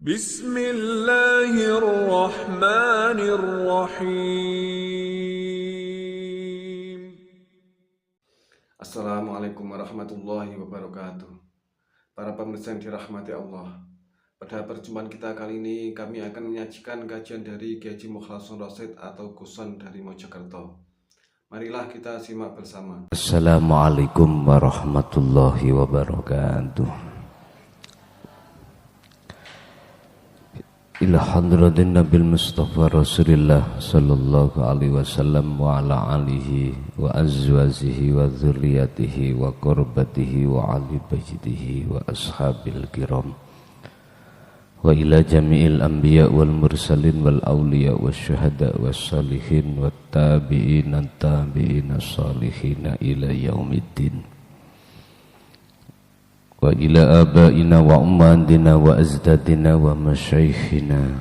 Bismillahirrahmanirrahim. Assalamualaikum warahmatullahi wabarakatuh. Para pemirsa yang dirahmati Allah, pada perjumpaan kita kali ini kami akan menyajikan kajian dari Kiai Haji Mukhlasun Rasyid atau Guson dari Mojokerto. Marilah kita simak bersama. Assalamualaikum warahmatullahi wabarakatuh. Ila hadratin Nabil Mustafa Rasulillah sallallahu alaihi wasallam wa ala alihi wa azwajihi wa dzurriyyatihi wa qurbatihi wa ali baitihi wa ashabil kiram wa ila jami'il anbiya wal mursalin wal awliya wasyuhada was salihin wat tabi'in as-salihin ila yaumiddin wa ila abaina wa ummatina wa azdadina wa masyaikhina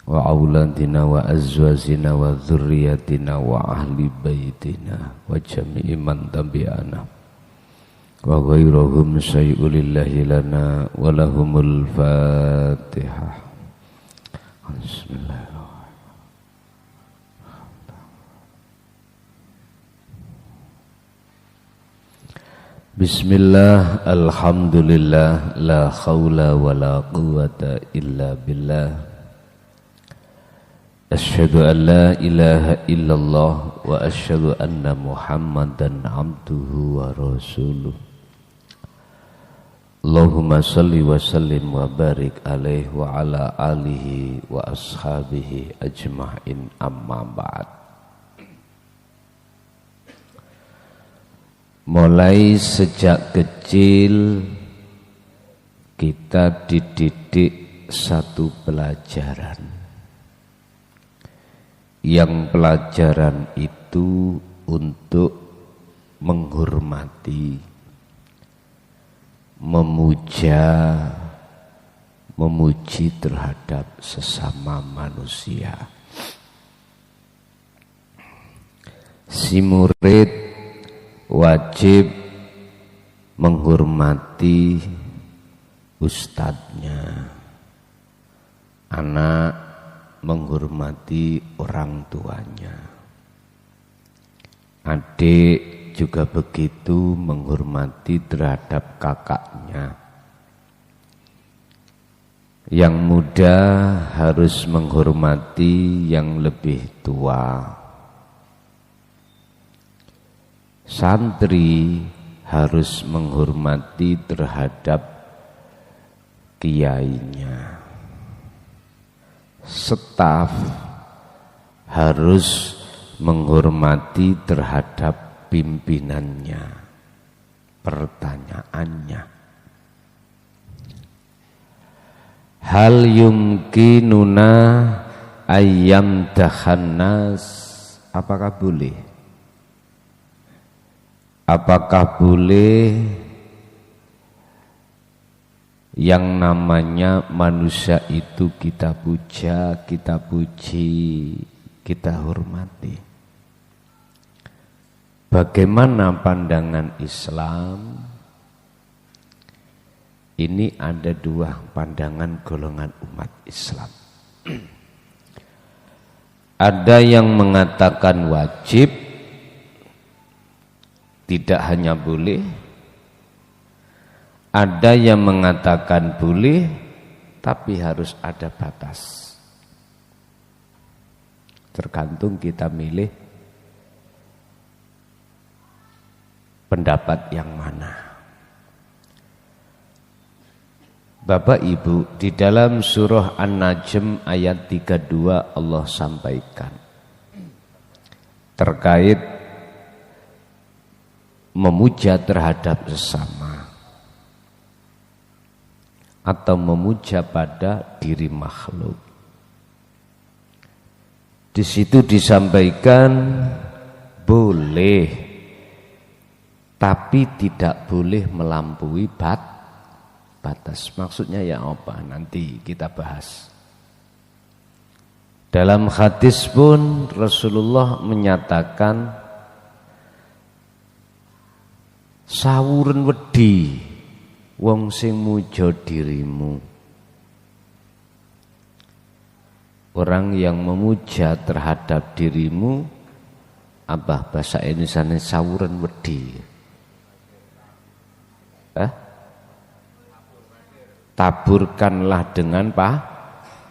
wa auladina wa azwajina wa dzurriyyatina wa ahli baitina wa jami'i man tabi'ana wa ghairuhum syai'ulillahi lana wa lahumul fatihah. Bismillahirrahmanirrahim. Bismillah, alhamdulillah, la khawla wa la quwwata illa billah. Asyhadu an la ilaha illallah wa asyhadu anna Muhammadan abduhu wa rasuluh. Allahumma salli wa sallim wa barik alaihi wa ala alihi wa ashabihi ajma'in, amma ba'd. Mulai sejak kecil kita dididik satu pelajaran, yang pelajaran itu untuk menghormati, memuji terhadap sesama manusia. Si murid wajib menghormati ustadznya, anak menghormati orang tuanya, adik juga begitu menghormati terhadap kakaknya. Yang muda harus menghormati yang lebih tua. Santri harus menghormati terhadap kiainya. Staf harus menghormati terhadap pimpinannya, pertanyaannya. Hal yumkinuna ayyam dahannas, apakah boleh? Apakah boleh yang namanya manusia itu kita puja, kita puji, kita hormati? Bagaimana pandangan Islam? Ini ada dua pandangan golongan umat Islam. Ada yang mengatakan wajib, tidak hanya boleh. Ada yang mengatakan boleh, tapi harus ada batas. Tergantung kita milih pendapat yang mana. Bapak Ibu, di dalam surah An-Najm ayat 32 Allah sampaikan terkait memuja terhadap sesama atau memuja pada diri makhluk. Di situ disampaikan boleh, tapi tidak boleh melampaui batas. Maksudnya ya apa? Nanti kita bahas. Dalam hadis pun Rasulullah menyatakan sawuren wedi wong sing muja dirimu orang yang memuja terhadap dirimu apa bahasa Indonesianya sawuran wedi. Taburkanlah dengan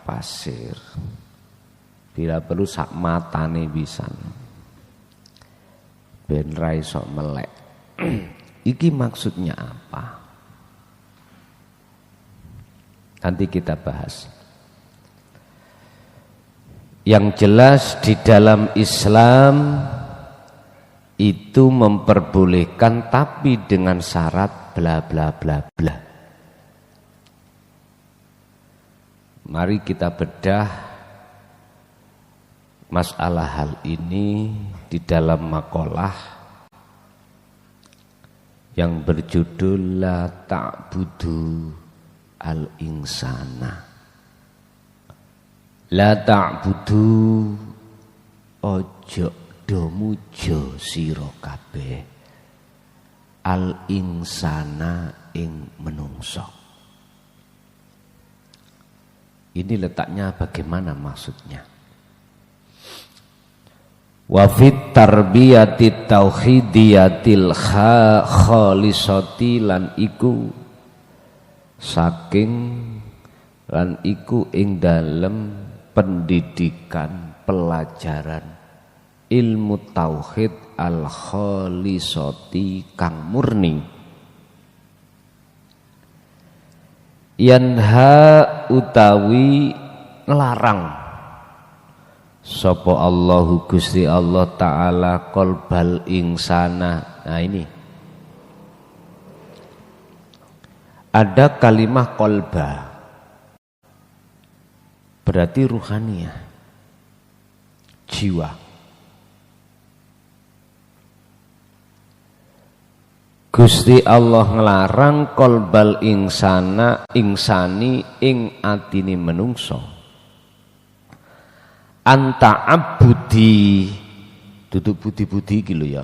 pasir. Bila perlu sak matane pisan. Ben ra iso melek. Iki maksudnya apa? Nanti kita bahas. Yang jelas di dalam Islam itu memperbolehkan tapi dengan syarat bla bla bla bla. Mari kita bedah masalah hal ini di dalam makalah yang berjudul La Ta'budu Al-Insana. La ta'budu ojo do mujo sira kabeh al-insana ing menungso. Ini letaknya bagaimana maksudnya? Wa fit tarbiyati tauhidiyatil khalisati lan iku saking lan iku ing dalem pendidikan pelajaran ilmu tauhid al khalisati kang murni yanha utawi ngelarang sapa Allahu Gusti Allah taala qalbal insana. Nah ini ada kalimah qalba berarti ruhaniyah, jiwa. Gusti Allah ngelarang qalbal insani ing atine menungso anta abudi duduk budi-budi iki lho ya.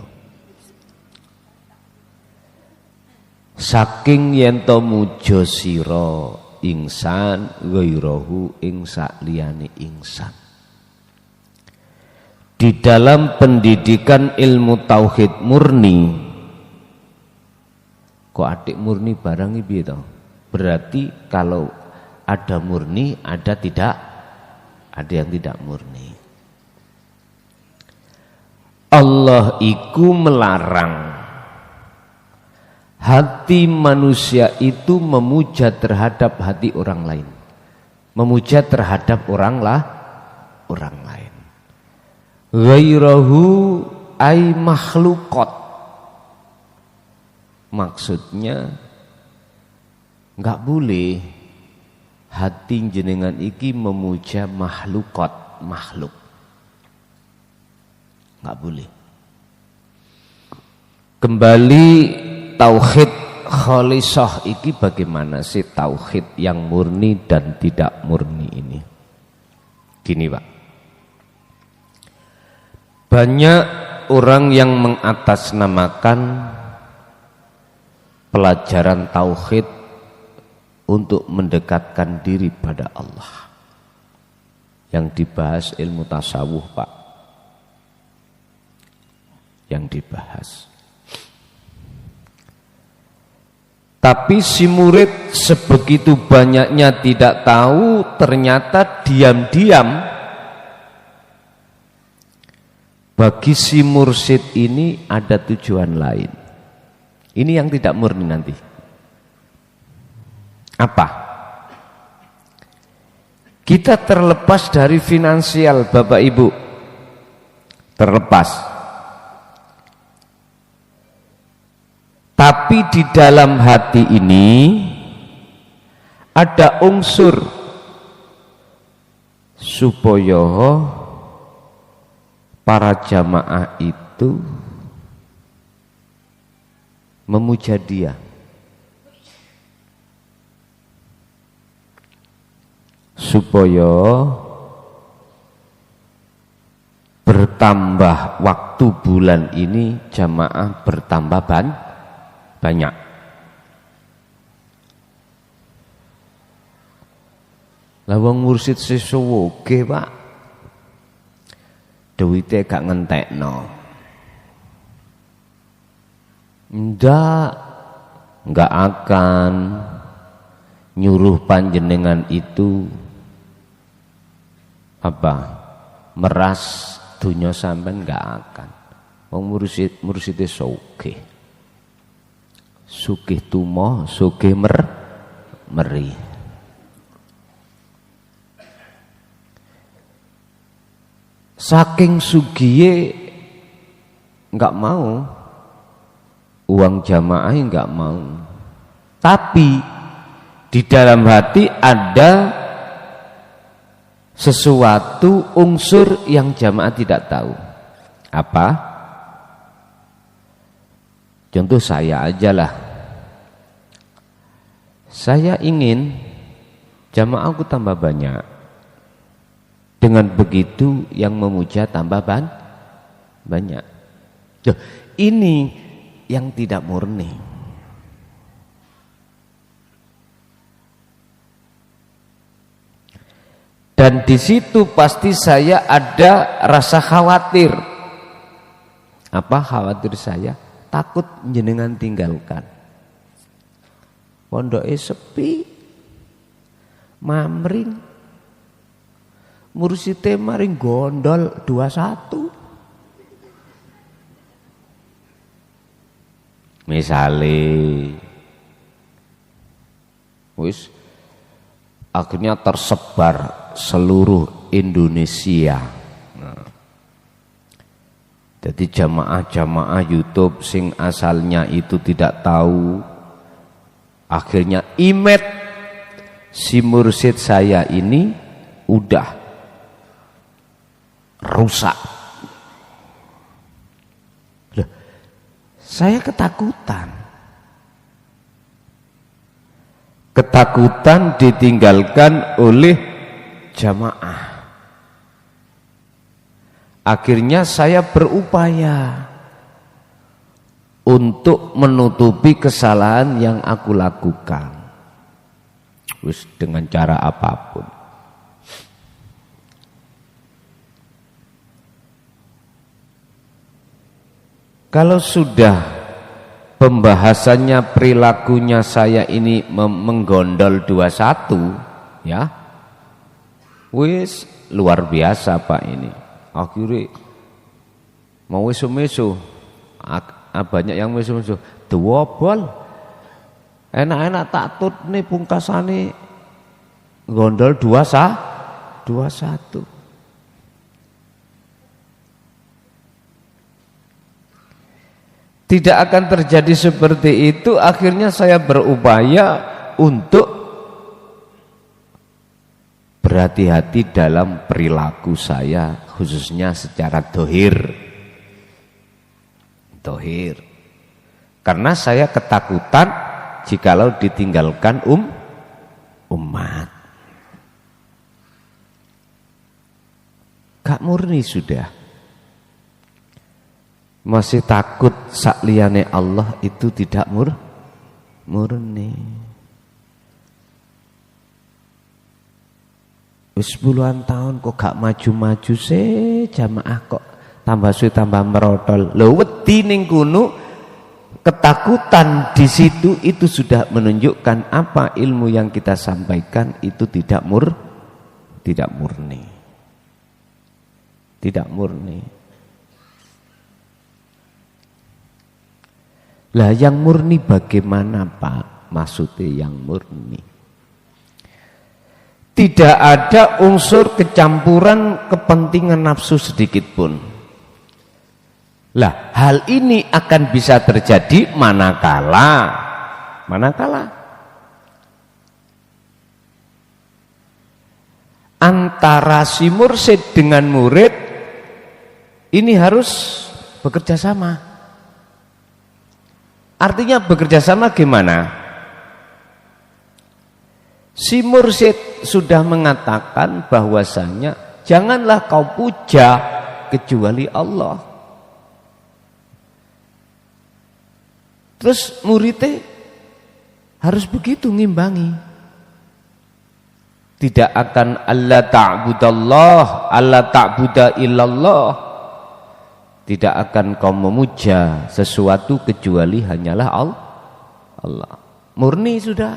Saking yen to muja sira insan ghairahu ing sakliyane insan. Di dalam pendidikan ilmu tauhid murni, kok adik murni barang iki piye to? Berarti kalau ada murni, ada yang tidak murni. Allah iku melarang hati manusia itu memuja terhadap hati orang lain, memuja terhadap orang lain. Ghairahu ay makhlukot, maksudnya enggak boleh hati jenengan iki memuja makhluk, enggak boleh. Kembali tauhid khalisah iki bagaimana sih tauhid yang murni dan tidak murni ini? Gini Pak, banyak orang yang mengatasnamakan pelajaran tauhid untuk mendekatkan diri pada Allah. Yang dibahas ilmu tasawuf Pak, yang dibahas. Tapi si murid sebegitu banyaknya tidak tahu, ternyata diam-diam bagi si mursyid ini ada tujuan lain. Ini yang tidak murni nanti. Apa? Kita terlepas dari finansial Bapak Ibu. Terlepas. Tapi di dalam hati ini ada unsur supaya para jamaah itu memuja Dia. Supaya bertambah waktu bulan ini jamaah bertambah banyak. Lah wong mursyid sesuwoge Pak, duwite gak ngentekno. Enggak akan nyuruh panjenengan itu meras dunya sampean, enggak akan. Wong mursite sugih tumo, sugih meri. Saking sugihe enggak mau uang jamaah, enggak mau. Tapi di dalam hati ada sesuatu unsur yang jamaah tidak tahu. Apa? Contoh saya ajalah. Saya ingin jamaahku tambah banyak. Dengan begitu yang memuja tambah banyak. Ini yang tidak murni. Dan di situ pasti saya ada rasa khawatir. Apa khawatir saya? Takut jenengan tinggalkan. Pondoke sepi, mamring, mursite maring gondol 21. Misale wis akhirnya tersebar seluruh Indonesia. Jadi jamaah-jamaah YouTube sing asalnya itu tidak tahu, akhirnya imet si mursyid saya ini udah rusak. Loh, saya ketakutan ditinggalkan oleh jamaah. Akhirnya saya berupaya untuk menutupi kesalahan yang aku lakukan, wis dengan cara apapun. Kalau sudah pembahasannya perilakunya saya ini menggondol 21, ya, wis luar biasa Pak ini. Akhirnya mau mesu-mesu, banyak yang mesu-mesu, duwobol, enak-enak tak tut nih pungkasane gondol 21. Tidak akan terjadi seperti itu. Akhirnya saya berupaya untuk berhati-hati dalam perilaku saya, khususnya secara dohir. Karena saya ketakutan jikalau ditinggalkan umat. Gak murni sudah. Masih takut sakliyane Allah itu tidak murni. Wis puluhan tahun kok gak maju-maju sih, jamaah kok tambah suwe tambah merotol. Lho wedi ning kono, ketakutan di situ itu sudah menunjukkan apa ilmu yang kita sampaikan itu tidak murni. Tidak murni. Lah yang murni bagaimana Pak? Maksudnya yang murni. Tidak ada unsur kecampuran kepentingan nafsu sedikit pun. Lah, hal ini akan bisa terjadi manakala antara si mursyid dengan murid ini harus bekerja sama. Artinya bekerja sama gimana? Si mursyid sudah mengatakan bahwasanya janganlah kau puja kecuali Allah. Terus muridnya harus begitu ngimbangi. Tidak akan alla ta'budallah, alla ta'buda illallah. tidak akan kau memuja sesuatu kecuali hanyalah Allah. Murni sudah.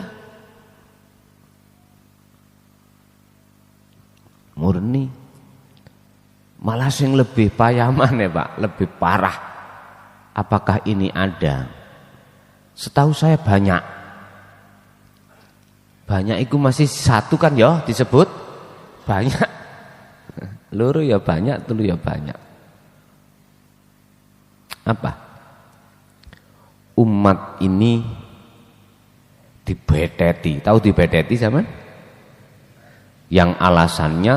Murni. Malah yang lebih payaman ya Pak, lebih parah. Apakah ini ada? Setahu saya banyak. Banyak itu masih satu kan ya disebut banyak. Loro ya banyak, telu ya banyak. Apa? Umat ini dibeteti. Tahu dibeteti zaman? Yang alasannya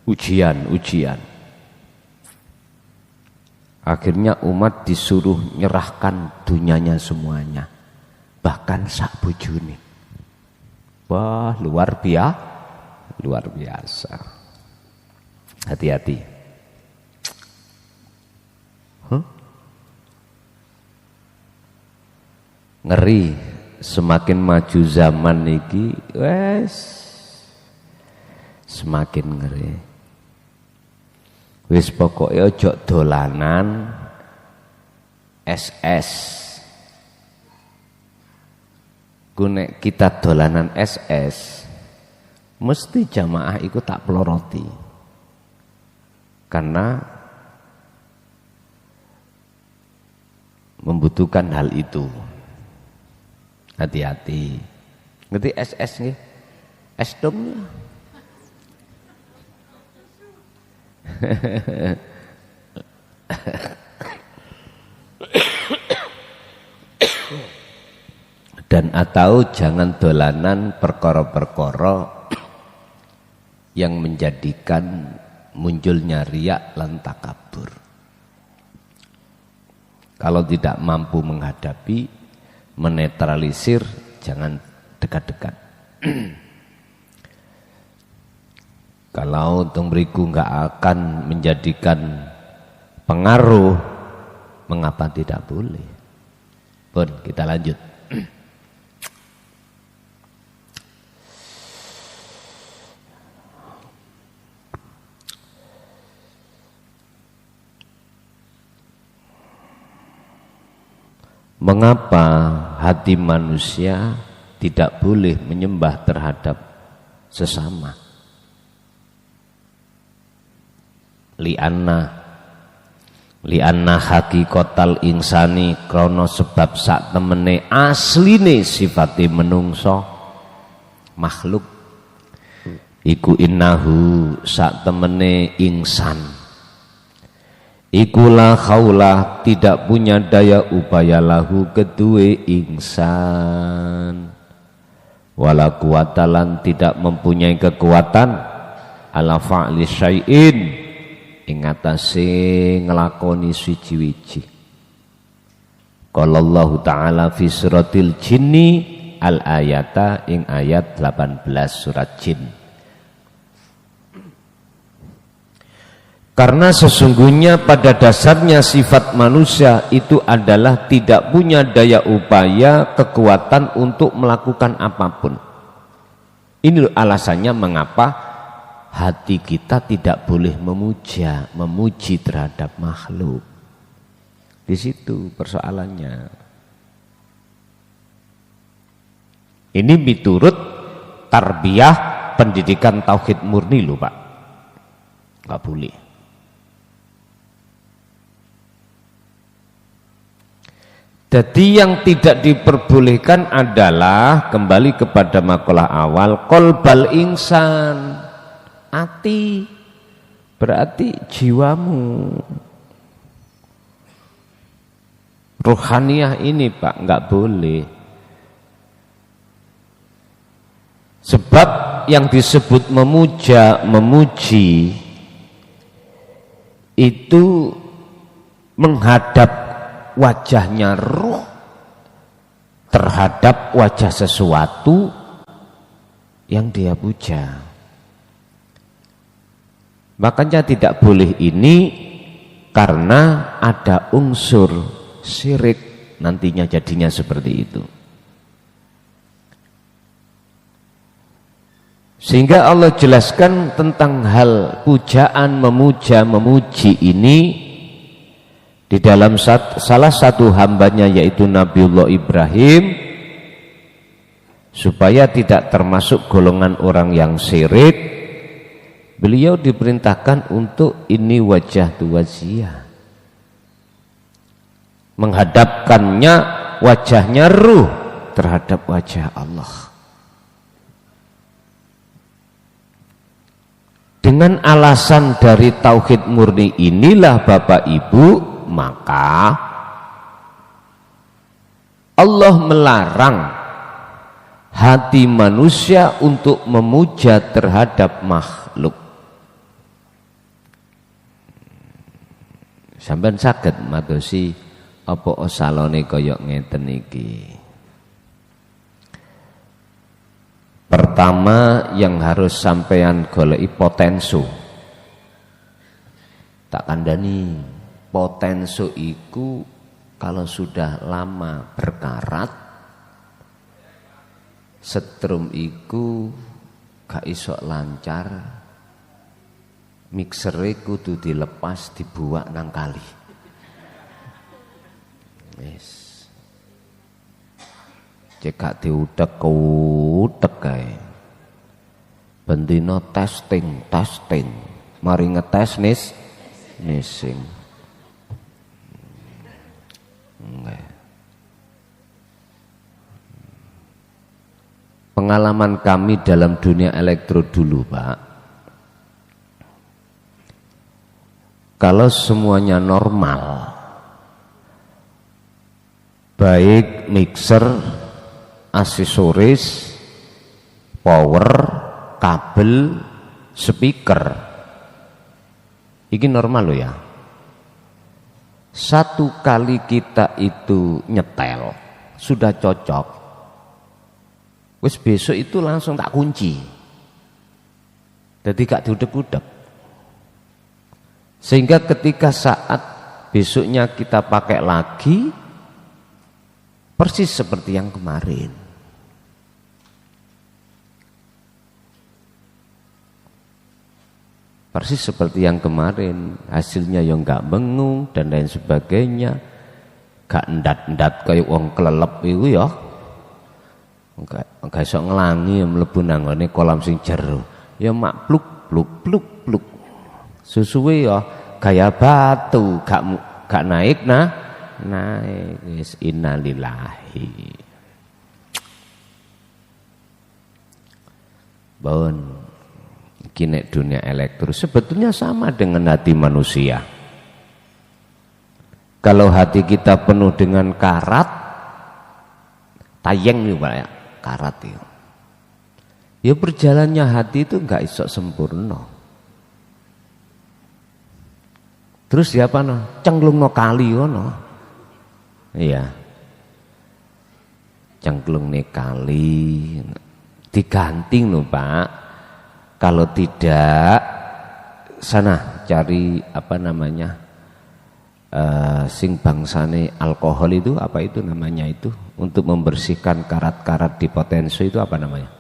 ujian. Akhirnya umat disuruh nyerahkan dunianya semuanya. Bahkan sak bojone. Wah, luar biasa. Hati-hati. Ngeri, semakin maju zaman niki, semakin ngeri. Wis pokoke ojo dolanan SS. Kunek kita dolanan SS, mesti jamaah ikut tak peloroti. Karena membutuhkan hal itu. Hati-hati. Ngerti SS nggih? Es dom. Dan atau jangan dolanan perkara-perkara yang menjadikan munculnya riak lan takabur. Kalau tidak mampu menghadapi, menetralisir, jangan dekat-dekat. Kalau untung beriku enggak akan menjadikan pengaruh, mengapa tidak boleh? Pun kita lanjut. Mengapa hati manusia tidak boleh menyembah terhadap sesama? Lianna hakikatal insani, krono sebab sak temene asline sifate menungso makhluk iku innahu sak temene insan iku la khaulah tidak punya daya upaya lahu kedue insan wala kuwatalan tidak mempunyai kekuatan ala fa'li syai'in ing atase nglakoni siji-wiji. Qala Allah Ta'ala fi suratil jinni al ayata ing ayat 18 surat jin. Karena sesungguhnya pada dasarnya sifat manusia itu adalah tidak punya daya upaya, kekuatan untuk melakukan apapun. Ini alasannya mengapa hati kita tidak boleh memuji terhadap makhluk. Di situ persoalannya. Ini miturut tarbiyah pendidikan tauhid murni loh Pak. Enggak boleh. Jadi yang tidak diperbolehkan adalah kembali kepada makalah awal qalbal insan. Hati berarti jiwamu, rohaniah ini Pak enggak boleh. Sebab yang disebut memuji itu menghadap wajahnya ruh terhadap wajah sesuatu yang dia puja. Makanya tidak boleh ini karena ada unsur syirik, nantinya jadinya seperti itu. Sehingga Allah jelaskan tentang hal pujaan, memuja, memuji ini di dalam salah satu hambanya yaitu Nabiullah Ibrahim, supaya tidak termasuk golongan orang yang syirik, beliau diperintahkan untuk ini wajah tu wajiyah, menghadapkannya wajahnya ruh terhadap wajah Allah. Dengan alasan dari tauhid murni inilah Bapak Ibu, maka Allah melarang hati manusia untuk memuja terhadap makhluk. Sampeyan saged madosi apa salone kaya ngeten iki. Pertama yang harus sampean goleki potenso. Tak kandhani, potenso iku kalau sudah lama berkarat, setrum iku gak iso lancar, miksere kudu dilepas dibuak nang kali. Yes. Cek gak diutek kae. Bendina testing, mari ngetes nising. Pengalaman kami dalam dunia elektro dulu, Pak. Kalau semuanya normal, baik mixer, aksesoris, power, kabel, speaker, ini normal loh ya. Satu kali kita itu nyetel sudah cocok, wis besok itu langsung tak kunci, jadi gak diudek-udek. Sehingga ketika saat besoknya kita pakai lagi, persis seperti yang kemarin. Persis seperti yang kemarin, hasilnya yang gak bengung dan lain sebagainya, gak endat-endat kayak wong kelelep itu ya, gak iso ngelangi mlebu nang ngene kolam sing jero, ya mak pluk, susuwe ya gaya batu, gak naik naik, wis innalillahi. Bon. Kini dunia elektro sebetulnya sama dengan hati manusia. Kalau hati kita penuh dengan karat, tayeng nih Pak ya, karat ya. Ya berjalannya hati itu enggak iso sempurna. Terus siapa no? Cengklungno kali ngono. Iya. Cengklungne kali diganti no Pak. Kalau tidak, sana cari apa namanya, sing bangsane alkohol itu, apa itu namanya itu, untuk membersihkan karat-karat di potensi itu apa namanya?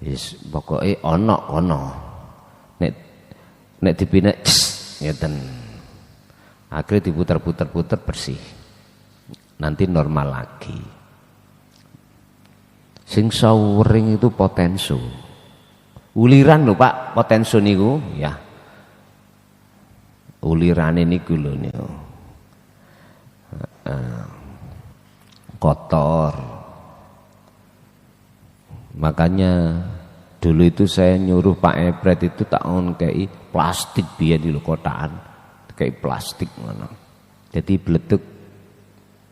Yes, pokoknya ono. Nek dipine, ngeten. Akhirnya diputar-putar bersih. Nanti normal lagi. Sing sawering itu potenso. Uliran lho Pak, potenso niku ya. Ulirane niku lho niku. Kotor. Makanya dulu itu saya nyuruh Pak Epret itu tak ngekei plastik biar di kotaan. Kayak plastik ngono. Jadi bleduk,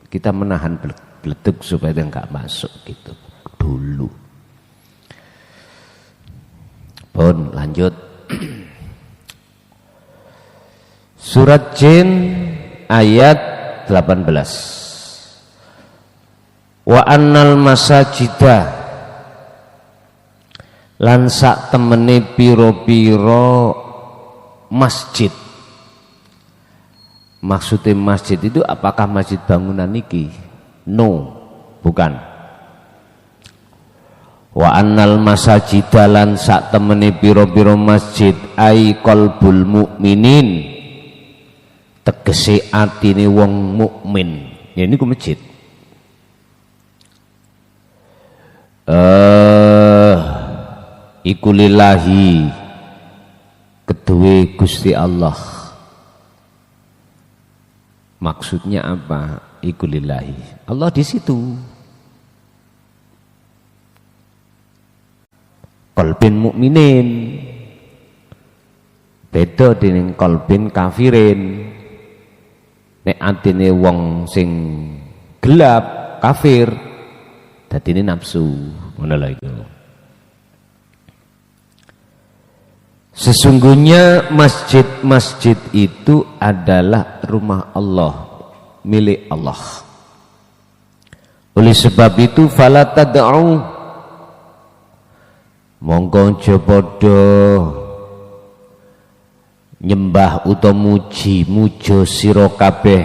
kita menahan bleduk supaya dia enggak masuk gitu. Dulu. Pun lanjut. Surat Jin ayat 18. Wa annal masajida lan sak temene pira-pira masjid. Maksudnya masjid itu apakah masjid bangunan niki? No, bukan. Wa annal masajidalan sak temene pira-pira masjid ai qalbul mukminin tegese atine wong mukmin. Ya niku masjid. Iku lillahi kedue Gusti Allah. Maksudnya apa? Iku lillahi. Allah di situ. Qalbin mukminin. Beda dengan qalbin kafirin. Nek atine wong sing gelap, kafir, dadine nafsu, ngono lho iku. Sesungguhnya masjid-masjid itu adalah rumah Allah, milik Allah. Oleh sebab itu fala tad'u, monggo aja padha nyembah utawa mujo sira kabeh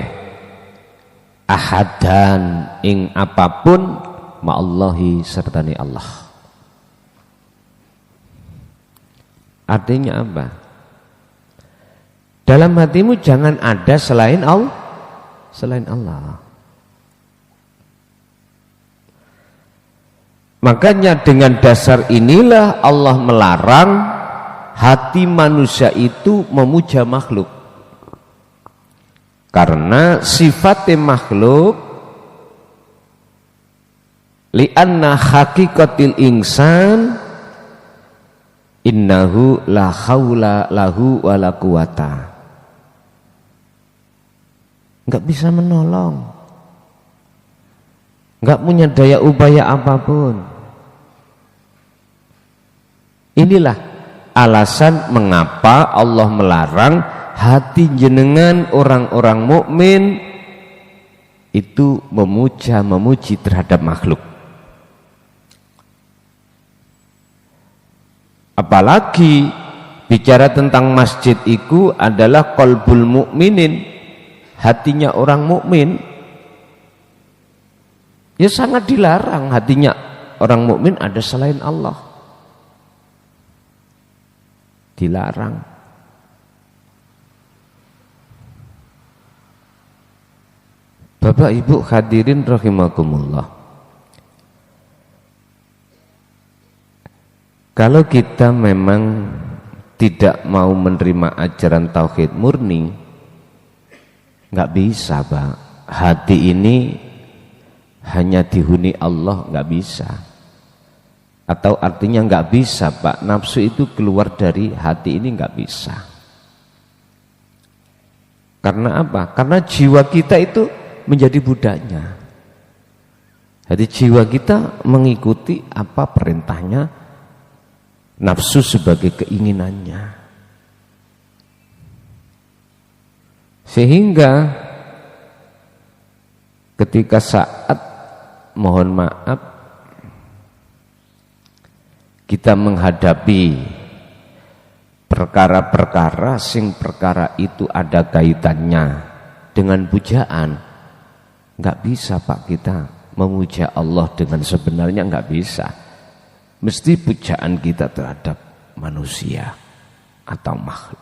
ahadan ing apapun ma'allahi sertane Allah. Artinya apa? Dalam hatimu jangan ada selain Allah. Selain Allah. Makanya dengan dasar inilah Allah melarang hati manusia itu memuja makhluk. Karena sifatnya makhluk li'anna haqiqatil insan innahu la haula lahu wa la quwata. Enggak bisa menolong, enggak punya daya upaya apapun. Inilah alasan mengapa Allah melarang hati jenengan orang-orang mukmin itu memuji terhadap makhluk. Apalagi bicara tentang masjid itu adalah qalbul mukminin, hatinya orang mukmin. Ya sangat dilarang hatinya orang mukmin ada selain Allah. Dilarang. Bapak Ibu hadirin rahimakumullah. Kalau kita memang tidak mau menerima ajaran tauhid murni, nggak bisa, Pak. Hati ini hanya dihuni Allah, nggak bisa. Atau artinya nggak bisa, Pak. Nafsu itu keluar dari hati ini nggak bisa. Karena apa? Karena jiwa kita itu menjadi budaknya. Jadi jiwa kita mengikuti apa perintahnya nafsu sebagai keinginannya. Sehingga ketika saat mohon maaf kita menghadapi perkara-perkara sing perkara itu ada kaitannya dengan pujaan, nggak bisa, Pak, kita memuja Allah dengan sebenarnya, nggak bisa. Mesti pujaan kita terhadap manusia atau makhluk.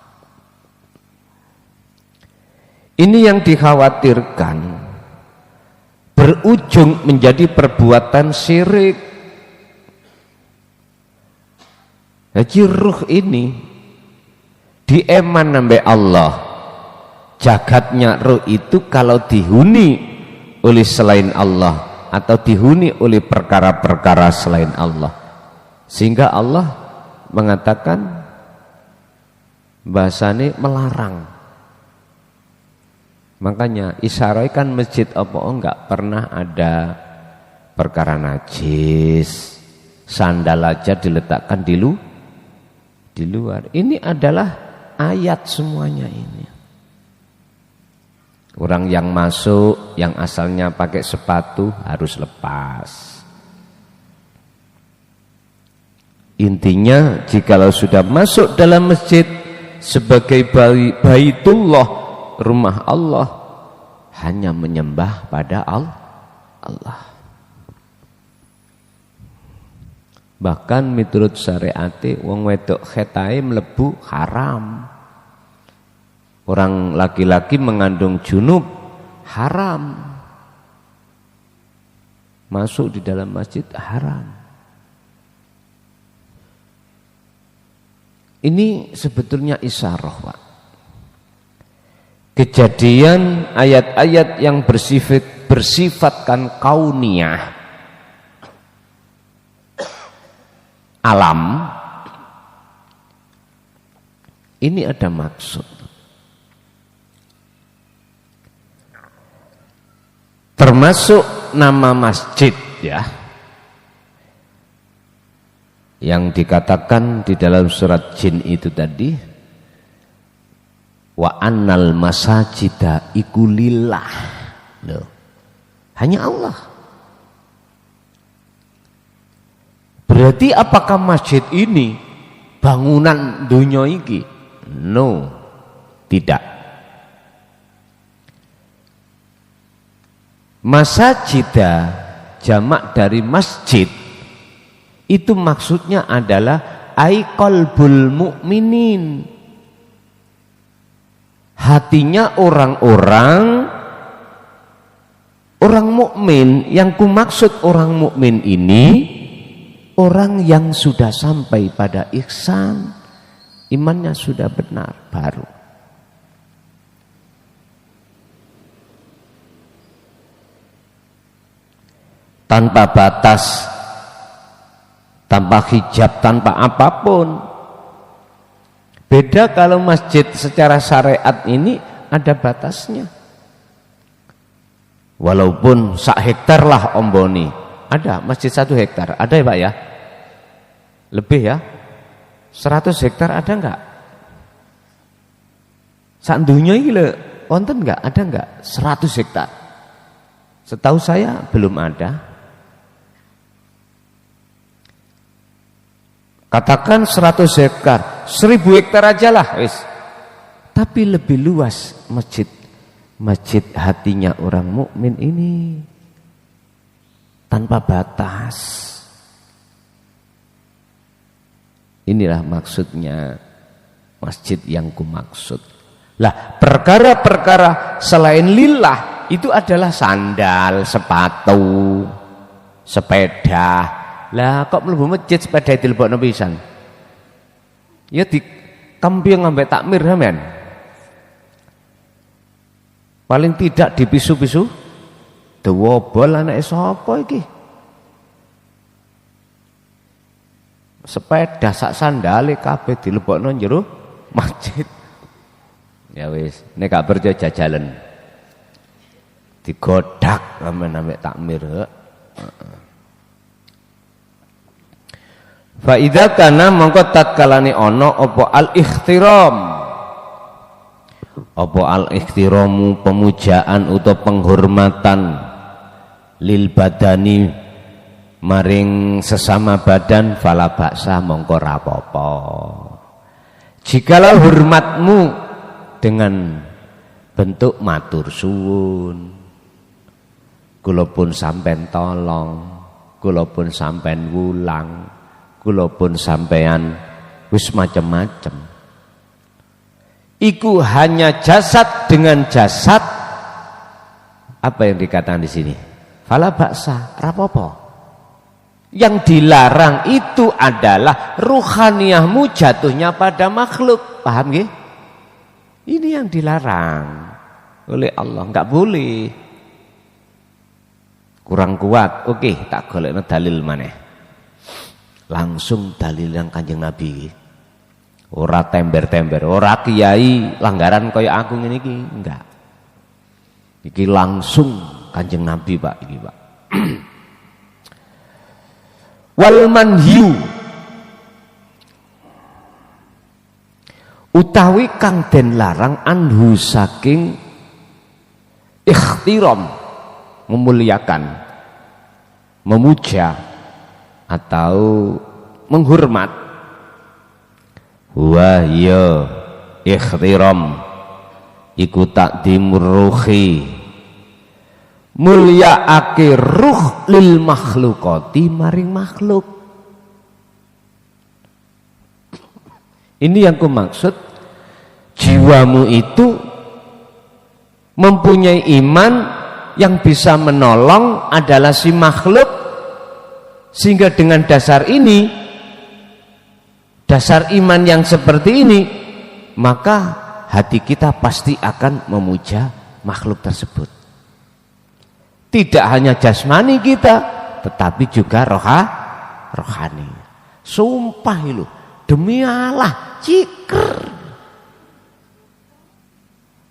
Ini yang dikhawatirkan berujung menjadi perbuatan syirik. Jadi ruh ini dieman sampai Allah. Jagatnya ruh itu kalau dihuni oleh selain Allah atau dihuni oleh perkara-perkara selain Allah, sehingga Allah mengatakan bahasane melarang. Makanya isyaratkan masjid apa enggak pernah ada perkara najis, sandal aja diletakkan di luar. Ini adalah ayat semuanya ini. Orang yang masuk, yang asalnya pakai sepatu harus lepas. Intinya jikalau sudah masuk dalam masjid sebagai baitullah, rumah Allah, hanya menyembah pada Allah. Bahkan miturut syariate wong wedok khetae mlebu haram. Orang laki-laki mengandung junub haram. Masuk di dalam masjid haram. Ini sebetulnya isyarah, Pak. Kejadian ayat-ayat yang bersifatkan kauniyah, alam, ini ada maksud. Termasuk nama masjid ya, yang dikatakan di dalam surat Jin itu tadi, wa annal masajida iku lillah. Loh, hanya Allah. Berarti apakah masjid ini bangunan dunia iki? No, tidak. Masajida jamak dari masjid itu maksudnya adalah ai qalbul mukminin, hatinya orang-orang mukmin. Yang kumaksud orang mukmin ini orang yang sudah sampai pada ihsan, imannya sudah benar baru. Tanpa batas, tanpa hijab, tanpa apapun. Beda kalau masjid secara syariat ini ada batasnya. Walaupun 1 hektar lah omboni. Ada masjid 1 hektar, ada ya Pak ya? Lebih ya? 100 hektar ada enggak? Sak dunya iki lho, wonten enggak? Ada enggak? 100 hektar. Setahu saya belum ada. Katakan 100 hektar, 1000 hektar aja lah wis. Tapi lebih luas masjid hatinya orang mukmin ini tanpa batas. Inilah maksudnya masjid yang kumaksud. Lah, perkara-perkara selain lillah itu adalah sandal, sepatu, sepeda. Lah kok mlebu masjid sepeda dilebokno pisan? Ya di kampiung ambek takmir sampean. Paling tidak dipisu-pisu. Dewobol anake sapa iki? Sepeda sak sandale kabeh dilebokno njero masjid. Ya wis, nek gak percaya jajalan. Digodak sampean ambek takmir. Fa idza kana mongko tatkalane ana apa al-ikhtiram. Apa al-ikhtiramu pemujaan utawa penghormatan lil badani maring sesama badan fala baksa mongko ora apa-apa. Jikalau hormatmu dengan bentuk matur suwun, kula pun sampean tolong, kula pun sampean wulang, kula pun sampean wis macam-macam. Iku hanya jasad dengan jasad. Apa yang dikatakan di sini? Fala baksa, rapopo. Yang dilarang itu adalah ruhaniyahmu jatuhnya pada makhluk. Paham nggih? Ini yang dilarang oleh Allah, enggak boleh. Kurang kuat, oke, tak golekno dalil maneh. Langsung dalil yang Kanjeng Nabi. Ora tember-tember, ora kiai langgaran kaya aku ngene iki, enggak. Iki langsung Kanjeng Nabi, Pak, iki, Pak. Wal manhiu utawi kang den larang anhu saking ikhtiram, memuliakan, memuja atau menghormat. Wa ya ikhtiram iku takdimur ruhi, mulyaake ruh lil makhlukati maring makhluk. Ini yang ku maksud jiwa jiwamu itu mempunyai iman yang bisa menolong adalah si makhluk, sehingga dengan dasar ini, dasar iman yang seperti ini, maka hati kita pasti akan memuja makhluk tersebut. Tidak hanya jasmani kita, tetapi juga rohani. Sumpah itu, demi Allah, ciker.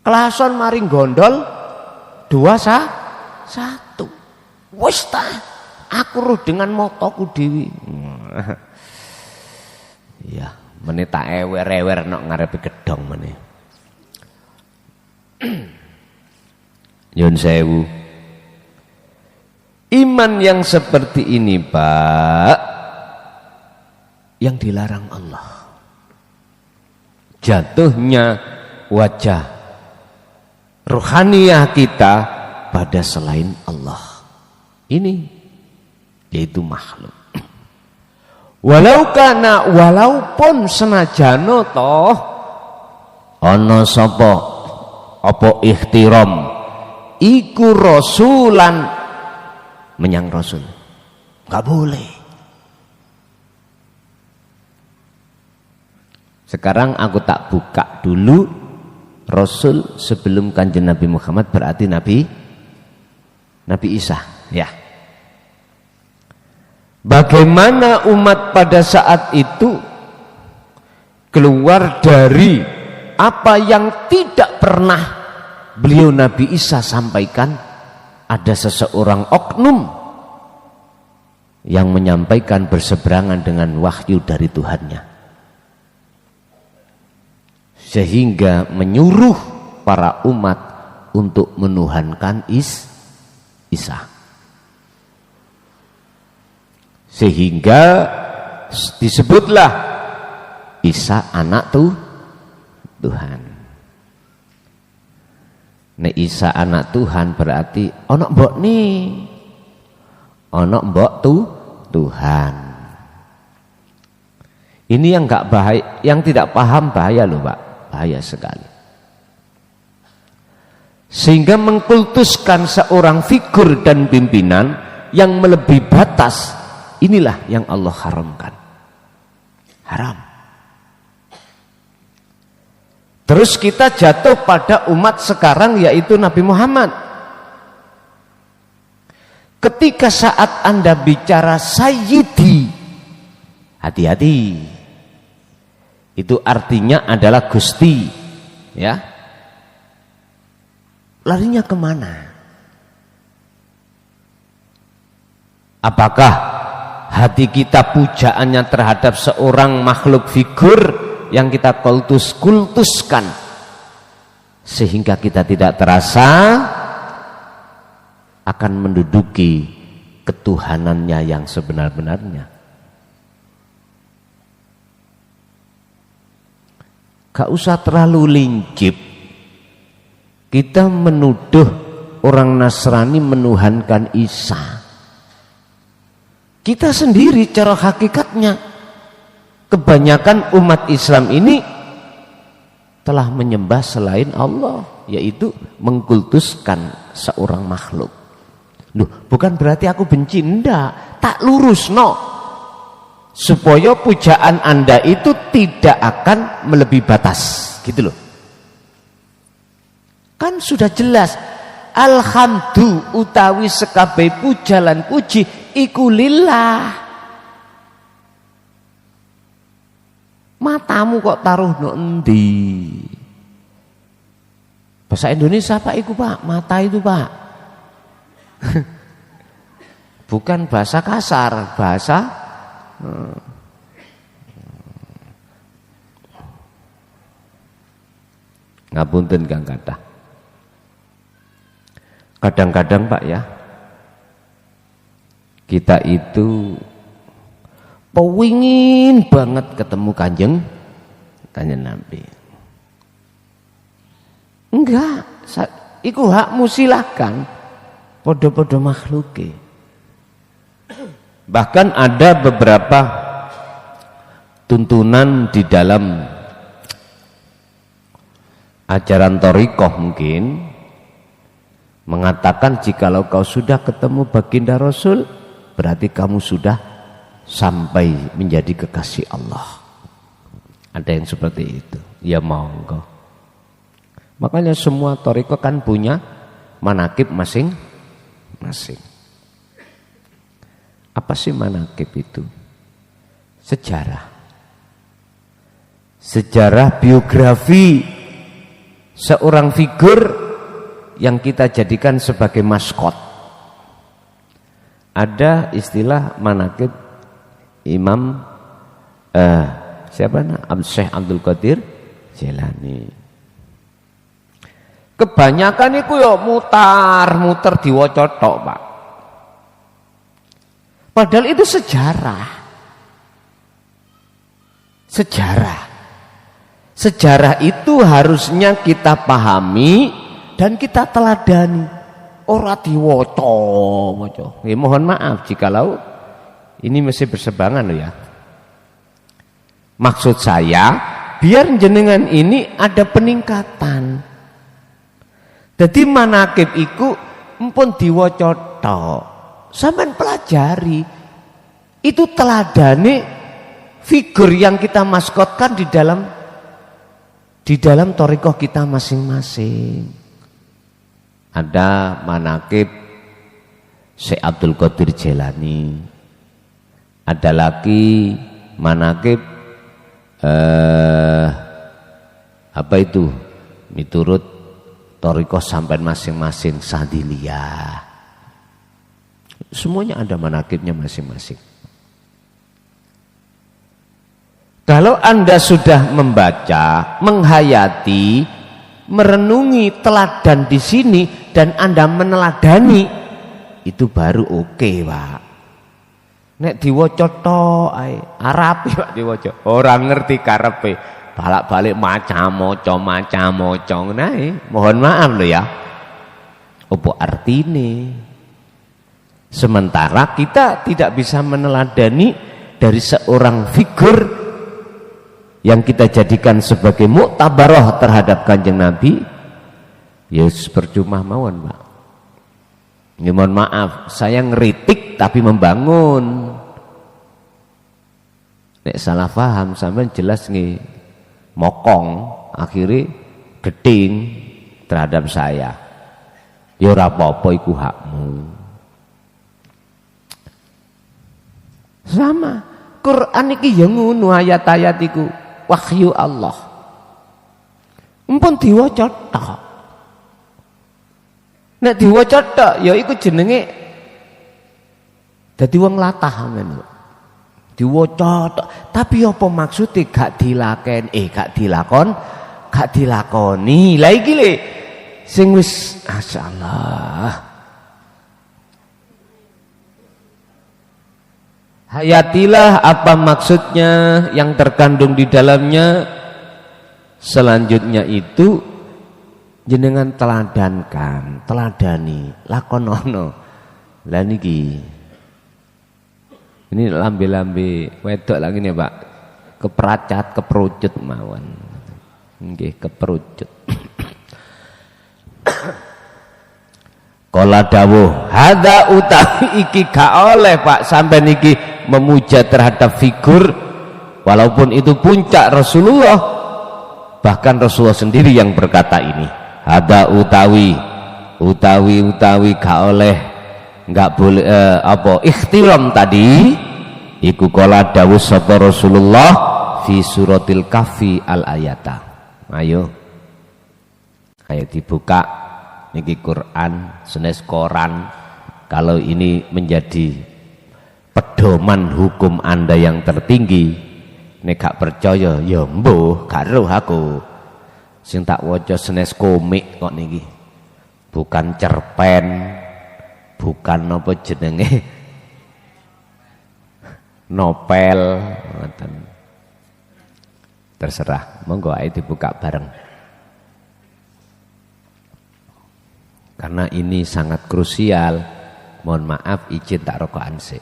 Kelason maring gondol 2-1. Wis ta, aku roh dengan motoku dewi. Ya, meneh tak ewer-ewer nok ngarepe gedhong meneh. Nyun sewu. Iman yang seperti ini, Pak, yang dilarang Allah. Jatuhnya wajah rohaniyah kita pada selain Allah. Ini yaitu makhluk. Walaupun senajano toh ana sapa apa ikhtiram iku rasulan menyang rasul. Enggak boleh. Sekarang aku tak buka dulu Rasul sebelum Kanjeng Nabi Muhammad, berarti Nabi Isa, ya. Bagaimana umat pada saat itu keluar dari apa yang tidak pernah beliau Nabi Isa sampaikan? Ada seseorang oknum yang menyampaikan berseberangan dengan wahyu dari Tuhannya, sehingga menyuruh para umat untuk menuhankan Isa, sehingga disebutlah Isa anak Tuhan. Nek Isa anak Tuhan berarti ana mbok Tuhan. Ini yang enggak bahaya, yang tidak paham bahaya loh, Pak. Bahaya sekali. Sehingga mengkultuskan seorang figur dan pimpinan yang melebihi batas, inilah yang Allah haramkan. Haram. Terus kita jatuh pada umat sekarang, yaitu Nabi Muhammad. Ketika saat Anda bicara Sayyidi, hati-hati. Itu artinya adalah Gusti, ya. Larinya kemana? Apakah hati kita pujaannya terhadap seorang makhluk figur yang kita kultuskan sehingga kita tidak terasa akan menduduki ketuhanannya yang sebenar-benarnya? Gak usah terlalu lincip kita menuduh orang Nasrani menuhankan Isa. Kita sendiri cara hakikatnya, kebanyakan umat Islam ini telah menyembah selain Allah, yaitu mengkultuskan seorang makhluk. Loh, bukan berarti aku benci, ndak, tak lurus no, supaya pujaan Anda itu tidak akan melebihi batas, gitu loh. Kan sudah jelas, alhamdu utawi sekabeh pujalan puji iku lillah. Matamu kok taruh no endi? Bahasa Indonesia Pak iku Pak, mata itu Pak. Bukan bahasa kasar, bahasa ngapunten Kang Kathah. Kadang-kadang Pak ya, kita itu pengin banget ketemu kanjeng Nabi. Enggak, iku hakmu, silahkan. Podo-podo makhluke. Bahkan ada beberapa tuntunan di dalam ajaran thariqah mungkin mengatakan jikalau kau sudah ketemu baginda Rasul berarti kamu sudah sampai menjadi kekasih Allah. Ada yang seperti itu. Ya monggo. Makanya semua thariqah kan punya manaqib masing-masing. Apa sih manaqib itu? Sejarah. Sejarah biografi seorang figur yang kita jadikan sebagai maskot. Ada istilah manaqib Imam Syekh Abdul Qadir Jailani. Kebanyakan itu ya mutar-mutar diwaca tok, Pak. Padahal itu sejarah. Sejarah itu harusnya kita pahami dan kita teladani, ora diwaca. Ya, mohon maaf jikalau ini masih bersebangan loh ya. Maksud saya biar jenengan ini ada peningkatan. Jadi manaqib iku empun diwaca tok. Sampeyan pelajari. Itu teladane figur yang kita maskotkan di dalam thariqah kita masing-masing. Ada manaqib Syekh Abdul Qadir Jailani. Ada lagi manaqib apa itu? Miturut thariqah sampai masing-masing Sadiliyah. Semuanya ada manaqibnya masing-masing. Kalau Anda sudah membaca, menghayati, merenungi teladan di sini dan Anda meneladani, itu baru oke, Pak. Nek diwaca tok ae, Arab Pak diwaca. Orang ngerti karepe, balak-balik maca-maca nae. Mohon maaf lho ya. Apa artine? Sementara kita tidak bisa meneladani dari seorang figur yang kita jadikan sebagai muktabarah terhadap Kanjeng Nabi, ya percuma mawon, Pak. Ya mohon maaf, saya ngeritik tapi membangun. Nek salah paham sampean jelas nih mokong, akhirnya geding terhadap saya. Ya ora apa-apa iku hakmu. Sama Quran iki ya ngono ayat-ayat iku. Wahyu Allah. Mumpun diwaca tok. Nek diwaca tok ya iku jenenge dadi wong latah men. Diwaca tok, tapi apa maksude gak dilakoni. Lah iki le sing wis masyaallah. Hayatilah apa maksudnya yang terkandung di dalamnya. Selanjutnya itu jenengan teladani, lakonono. Lah niki. Ini lambe-lambe wedok lagi nih, Pak. Keperucut mawon. Nggih, keperucut. Kala dawuh, hadza utawi iki gak oleh Pak sampai niki memuja terhadap figur walaupun itu puncak Rasulullah, bahkan Rasulullah sendiri yang berkata ini. Hadza utawi gak oleh, enggak boleh ikhtiram tadi iku kala dawuh sapa Rasulullah fi suratil Kahfi al ayata. Ayo dibuka niki Quran, senes koran. Kalau ini menjadi pedoman hukum Anda yang tertinggi, nek gak percaya ya mbuh karo aku. Sing tak waca senes komik kok niki. Bukan cerpen, bukan apa jenenge novel, ngoten. Terserah, monggo ae dibuka bareng. Karena ini sangat krusial. Mohon maaf izin tak rokokan sik.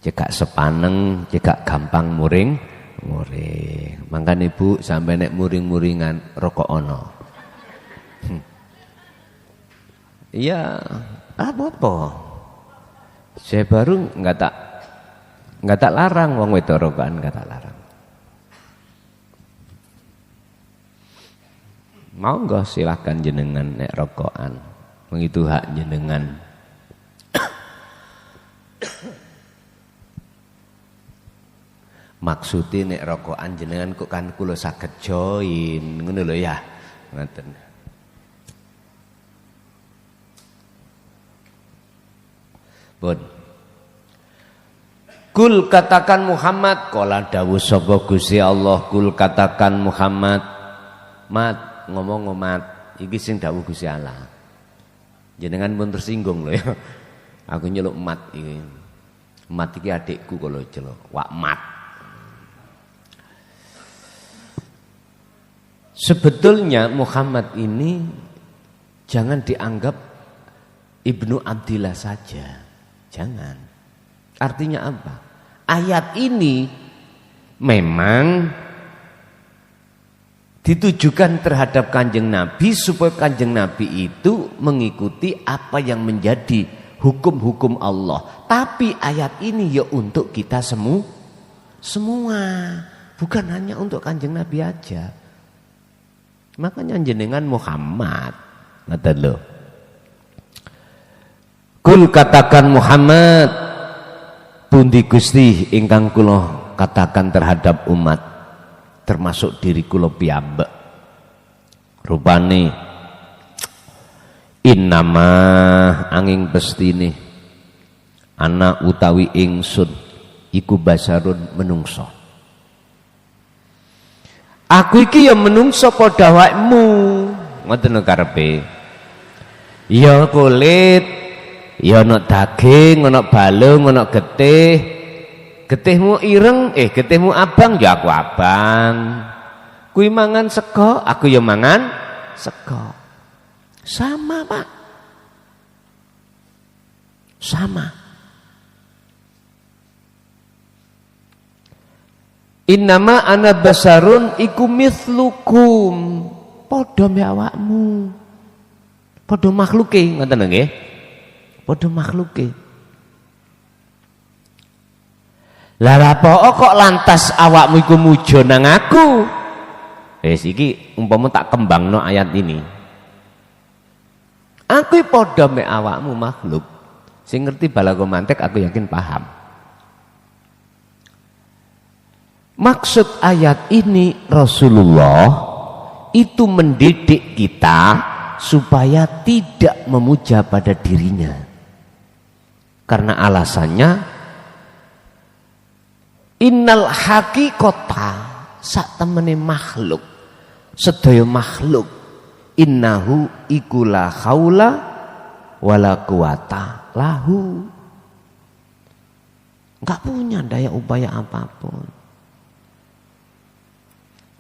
Jika sepaneng, jika gampang muring muring. Mangkane Bu sampai nek muring-muringan rokok ono. Iya, apa-apa. Saya baru enggak tak larang wong wedok rokokan, enggak tak larang. Mau enggak silahkan jenengan nek rokokan. Mengitu hak jenengan. Maksudnya nek rokokan jenengan kok kan kula saged join, ngono lho ya. Ngoten. Bon. Kul katakan Muhammad, qala dawuh sapa Gusti Allah, kul katakan Muhammad. Mat, ngomong mat, iki sing dawuh Gusti Allah. Jenengan pun tersinggung lho ya. Aku nyeluk mat iki. Mat iki adikku kalau celuk, wak mat. Sebetulnya Muhammad ini jangan dianggap Ibnu Abdillah saja. Jangan. Artinya apa? Ayat ini memang ditujukan terhadap Kanjeng Nabi supaya Kanjeng Nabi itu mengikuti apa yang menjadi hukum-hukum Allah. Tapi ayat ini ya untuk kita semua. Bukan hanya untuk Kanjeng Nabi aja. Makanya jenengan Muhammad. Ngoten lho. Kul katakan Muhammad, pundi Gusti ingkang kula katakan terhadap umat termasuk diri kula piyambak. Rupane innama angin pestine ana utawi ingsun iku basarun menungso. Aku iki ya menungso padha awakmu. Ngoten lho karepe. Ya kulit, ya ana daging, ana balung, ana getih. Getihmu ireng, getihmu abang, ya aku abang. Kuwi mangan sego, aku ya mangan sego. Sama, Pak. Sama. Innama ana basarun iku mithlukum. Padha mbek awakmu. Padha makhluke, ngoten nggih. Padha makhluke. Lah apa kok lantas awakmu iku muja nang aku? Wis iki umpama tak kembangno ayat ini. Aku padha mbek awakmu makhluk. Sing ngerti balago mantek aku yakin paham. Maksud ayat ini Rasulullah itu mendidik kita supaya tidak memuja pada dirinya. Karena alasannya innal haqiqata sak temene makhluk, sedaya makhluk innahu iku la haula wala quwata lahu. Enggak punya daya upaya apapun.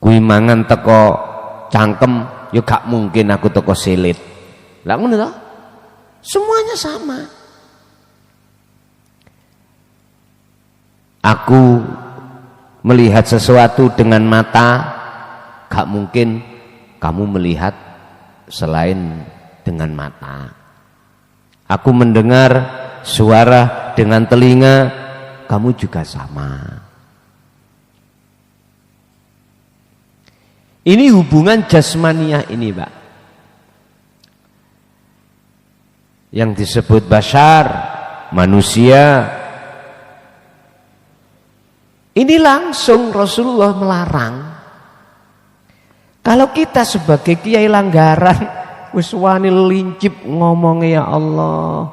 Kuwi mangan teko cangkem ya gak mungkin aku teko silit. Lah ngono to? Semuanya sama. Aku melihat sesuatu dengan mata, gak mungkin kamu melihat selain dengan mata. Aku mendengar suara dengan telinga, kamu juga sama. Ini hubungan jasmaniah ini, Pak. Yang disebut bashar, manusia. Ini langsung Rasulullah melarang. Kalau kita sebagai kiai langgaran, wis wani lincip ngomongnya ya Allah.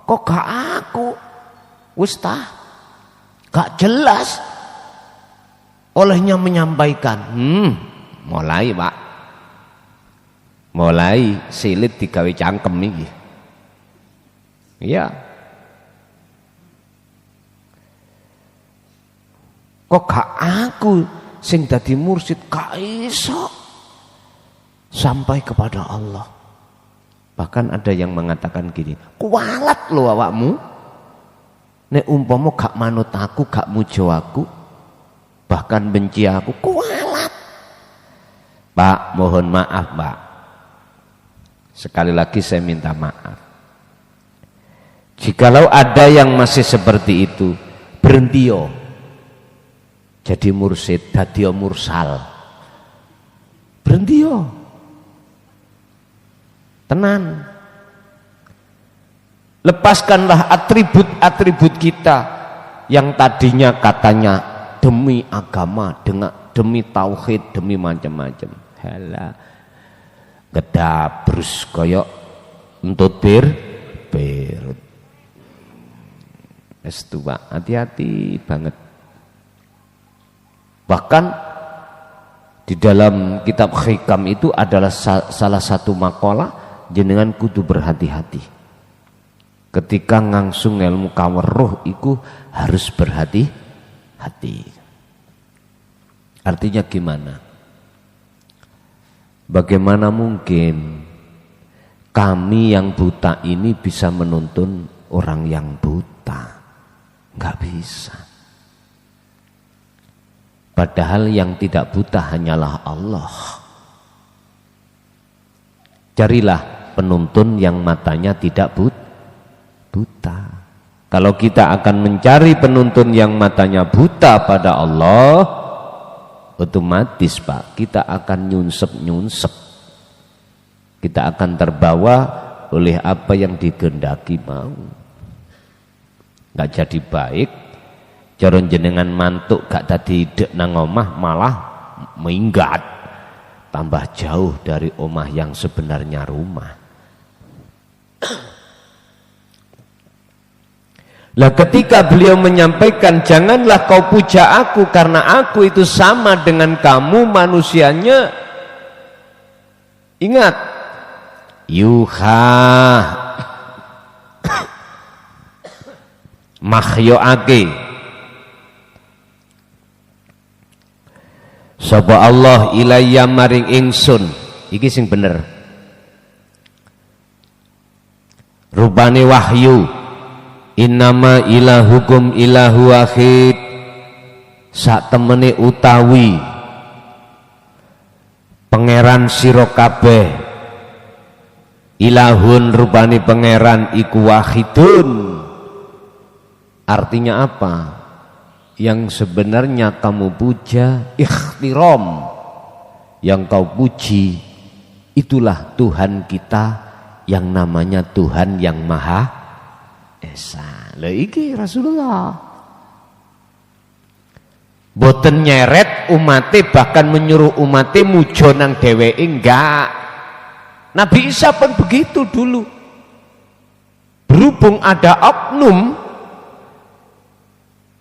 Kok gak aku? Wis tah. Gak jelas. Olehnya menyampaikan, mulai Pak, mulai silit digawe cangkem iki. Iya. Kok gak aku sing dadi mursyid, gak iso sampai kepada Allah. Bahkan ada yang mengatakan gini, kualat lho awakmu nek umpama gak manut aku, gak muja aku, bahkan benci aku, kualat. Pak, mohon maaf Pak. Sekali lagi saya minta maaf. Jikalau ada yang masih seperti itu, berhenti yo. Jadi mursyid, dadi mursal. Berhenti yo. Tenan. Lepaskanlah atribut-atribut kita yang tadinya katanya demi agama, demi tauhid, demi macam-macam. Halah. Gedabrus koyok entut bir. Estu Pak, hati-hati banget. Bahkan di dalam kitab Hikam itu adalah salah satu makalah jenengan kudu berhati-hati. Ketika ngangsung ilmu kaweruh iku harus berhati-hati. Artinya gimana? Bagaimana mungkin kami yang buta ini bisa menuntun orang yang buta? Enggak bisa. Padahal yang tidak buta hanyalah Allah. Carilah penuntun yang matanya tidak buta. Kalau kita akan mencari penuntun yang matanya buta pada Allah, otomatis Pak, kita akan nyunsep. Kita akan terbawa oleh apa yang dikehendaki mau. Gak jadi baik, jaron jenengan mantuk gak tadi dek nang omah malah minggat, tambah jauh dari omah yang sebenarnya rumah. Lah ketika beliau menyampaikan janganlah kau puja aku karena aku itu sama dengan kamu manusianya, ingat yuha makhyoake sapa Allah ilayya maring ingsun, iki sing bener, rupane wahyu, innama ilahukum ilahu wahid, sak temene utawi pangeran sira kabeh, ilahun rupane pangeran iku wahidun. Artinya apa? Yang sebenarnya kamu puja ikhtiram, yang kau puji itulah Tuhan kita yang namanya Tuhan yang Maha Esa. Lah iki Rasulullah boten nyeret umate, bahkan menyuruh umate mujo nang dheweke, enggak. Nabi Isa pun begitu dulu. Berhubung ada oknum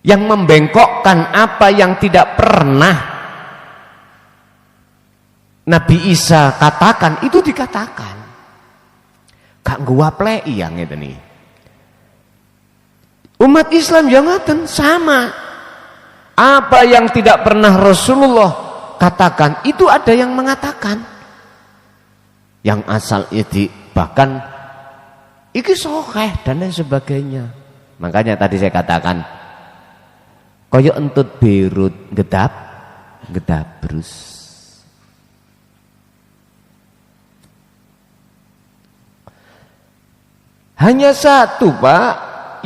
yang membengkokkan apa yang tidak pernah Nabi Isa katakan, itu dikatakan. Gak nguaplei yang itu nih. Umat Islam yang ngaten sama. Apa yang tidak pernah Rasulullah katakan, itu ada yang mengatakan. Yang asal itu bahkan iki sahih dan lain sebagainya. Makanya tadi saya katakan koyok entut berut gedabrus. Hanya satu Pak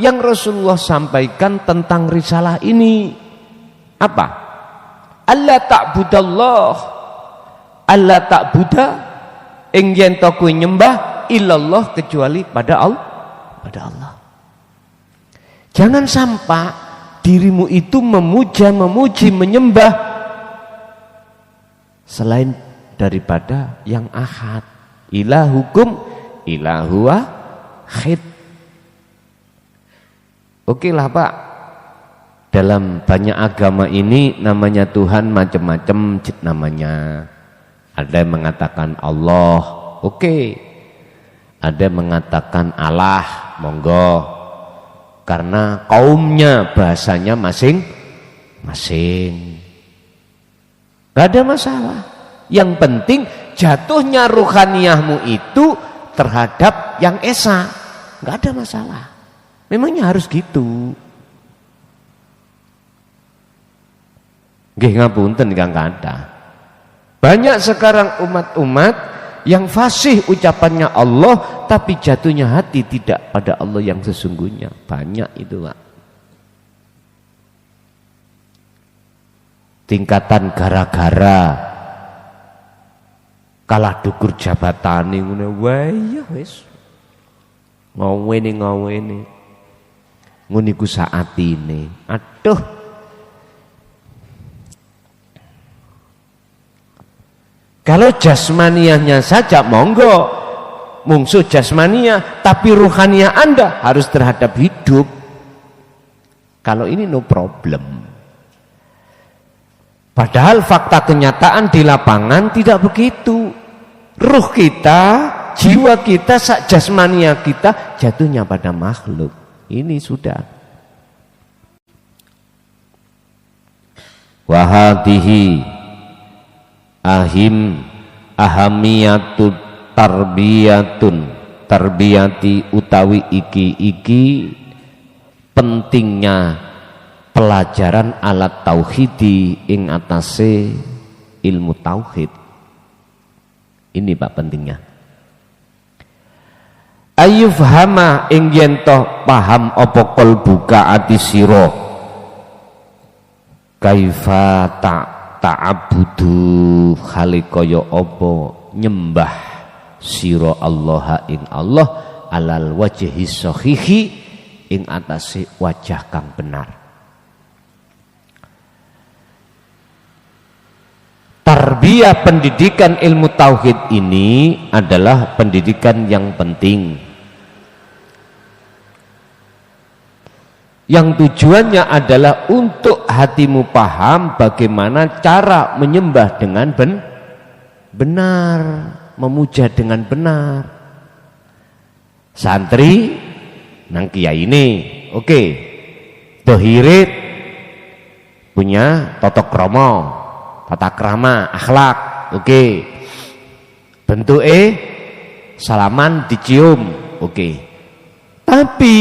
yang Rasulullah sampaikan tentang risalah ini. Apa? Allah ta'budallah, Allah ta'buda ing yen to kuwi nyembah illallah kecuali pada Allah. Jangan sampai dirimu itu memuja, memuji, menyembah selain daripada yang ahad. Ilahukum ilahu wahid. Oke lah Pak, dalam banyak agama ini namanya Tuhan macam-macam namanya. Ada yang mengatakan Allah, oke. Ada yang mengatakan Allah, monggo. Karena kaumnya bahasanya masing-masing. Gak ada masalah. Yang penting jatuhnya ruhaniyahmu itu terhadap yang esa. Gak ada masalah. Memangnya harus gitu. Nggih ngapunten Kang Kathah. Banyak sekarang umat-umat yang fasih ucapannya Allah tapi jatuhnya hati tidak pada Allah yang sesungguhnya. Banyak itu, Pak. Tingkatan gara-gara kalah dukur jabatane ngene wae ya wis. Ngawene ngono iku saatine. Aduh. Kalau jasmaniahnya saja monggo mungsuh jasmaniah, tapi ruhaniah Anda harus terhadap hidup. Kalau ini no problem. Padahal fakta kenyataan di lapangan tidak begitu. Ruh kita, jiwa kita, sak jasmania kita jatuhnya pada makhluk. Ini sudah. Wahatihi ahamiyatu tarbiyati utawi iki pentingnya pelajaran alat tauhidi ing atase ilmu tauhid. Ini Pak pentingnya. Ayufhama ing yen paham apa qalbuka ati sira kaifa ta'abudu khalikaya apa nyembah sira Allah ing Allah alal wajhi sahihi ing atase wajah kang benar. Tarbiyah pendidikan ilmu tauhid ini adalah pendidikan yang penting, yang tujuannya adalah untuk hatimu paham bagaimana cara menyembah dengan benar, memuja dengan benar. Santri nang kiai ini oke, dohirit punya tata krama, tata krama, akhlak, oke. Bentuke salaman dicium, oke. Tapi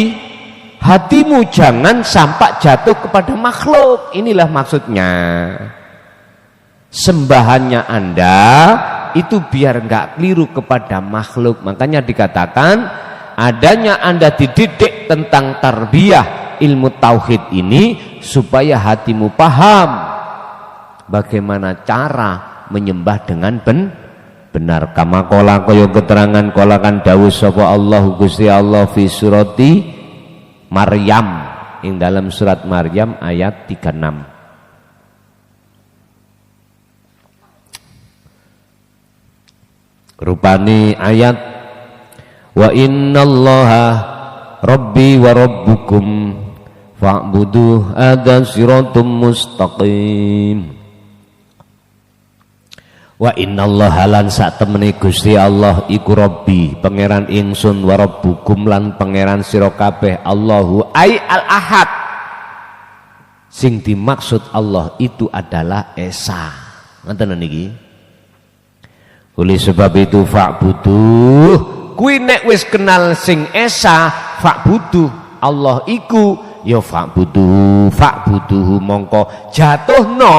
hatimu jangan sampai jatuh kepada makhluk. Inilah maksudnya. Sembahannya Anda itu biar enggak keliru kepada makhluk. Makanya dikatakan adanya Anda dididik tentang tarbiyah ilmu tauhid ini supaya hatimu paham bagaimana cara menyembah dengan benar. Kama kola kaya keterangan kola kan dawuh sapa Allah Gusti Allah fi surati Maryam ing dalam surat Maryam ayat 36. Rupani ayat wa innallaha rabbi wa rabbukum fa'buduh ada siratum mustaqim. Wa innallaha lan sak temene Gusti Allah iku Rabbi pangeran ingsun wa rabbukum lan pangeran sira kabeh Allahu ai al ahad. Sing dimaksud Allah itu adalah Esa. Ngoten niki. Oleh sebab itu fa'buduh, kuwi nek wis kenal sing Esa fa'buduh Allah iku ya fa'buduh mongko jatuhno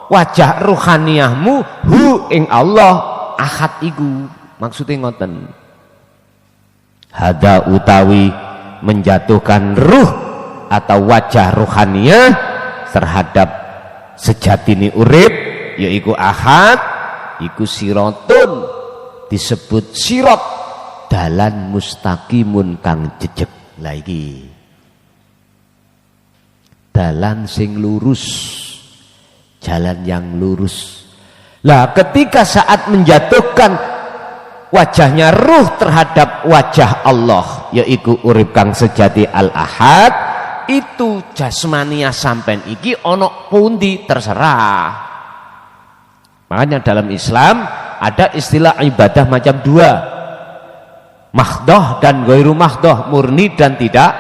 wajah ruhaniyahmu hu ing Allah ahad iku. Maksudnya ngoten, hada utawi menjatuhkan ruh atau wajah ruhaniyah terhadap sejatine urip yaiku ahad iku sirotun, disebut sirot dalan mustaqimun kang jejeg. Lah iki dalan sing lurus, jalan yang lurus. Lah ketika saat menjatuhkan wajahnya ruh terhadap wajah Allah yaitu urip kang sejati al-ahad, itu jasmania sampean iki ono pundi terserah. Makanya dalam Islam ada istilah ibadah macam dua, mahdoh dan ghairu mahdoh, murni dan tidak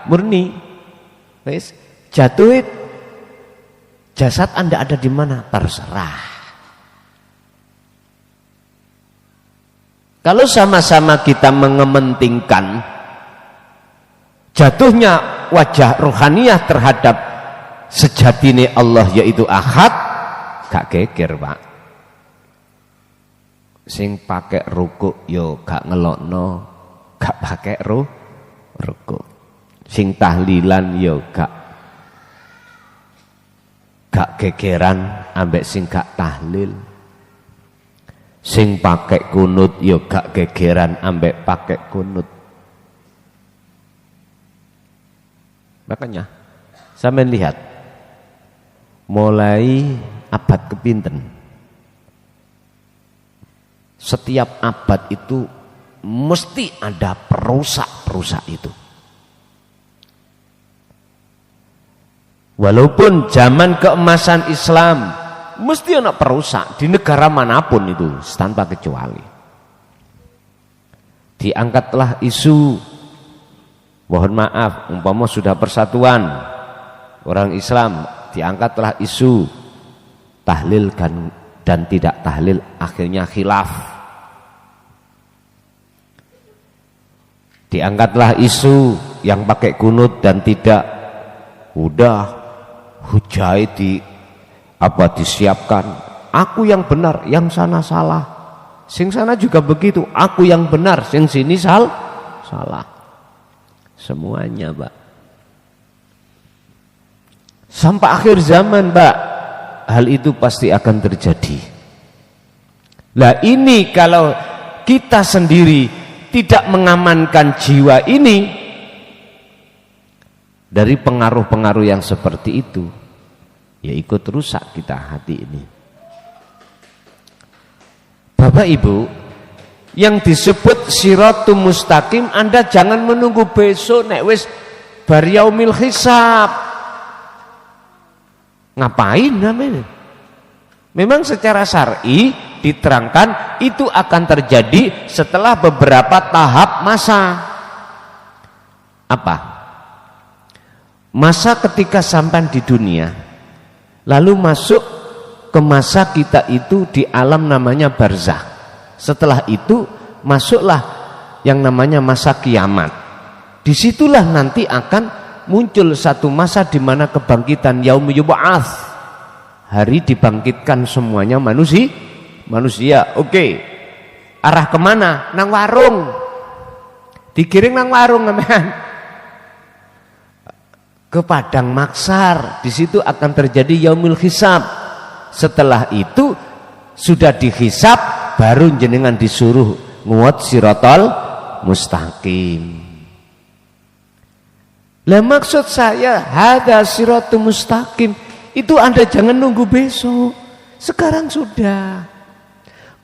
murni. Wis jatuh jasad Anda ada di mana terserah. Kalau sama-sama kita mengementingkan jatuhnya wajah ruhaniyah terhadap sejatine Allah yaitu Ahad, gak geger Pak. Sing pakai rukuk yo gak ngelokno, gak pakai rukuk. Sing tahlilan yo gak gegeran ambek sing gak tahlil. Sing pakai kunut yo gak gegeran ambek pakai kunut. Makanya sampean lihat mulai abad kepinten, setiap abad itu mesti ada perusak itu. Walaupun zaman keemasan Islam mesti ada perusak di negara manapun itu tanpa kecuali. Diangkatlah isu, mohon maaf, umpama sudah persatuan orang Islam, diangkatlah isu tahlil dan tidak tahlil, akhirnya khilaf. Diangkatlah isu yang pakai kunut dan tidak, udah hujai disiapkan, aku yang benar, yang sana salah, sing sana juga begitu, aku yang benar, sing sini salah. Semuanya Pak. Sampai akhir zaman Pak, hal itu pasti akan terjadi. Lah ini kalau kita sendiri tidak mengamankan jiwa ini dari pengaruh-pengaruh yang seperti itu, ya ikut rusak kita hati ini. Bapak Ibu, yang disebut siratul mustaqim, Anda jangan menunggu besok nek wis bar yaumil hisab. Ngapain namanya? Memang secara syar'i diterangkan itu akan terjadi setelah beberapa tahap masa. Apa? Masa ketika sampai di dunia, lalu masuk ke masa kita itu di alam namanya barzakh. Setelah itu masuklah yang namanya masa kiamat. Disitulah nanti akan muncul satu masa di mana kebangkitan yaumul yub'ats, hari dibangkitkan semuanya manusia. Oke. Arah kemana? Nang warung. Digiring nang warung teman. Ke padang mahsyar, di situ akan terjadi yaumul hisab. Setelah itu sudah dihisab, baru jenengan disuruh nguat siratal mustaqim. Lah maksud saya hada siratul mustaqim itu Anda jangan nunggu besok, sekarang sudah.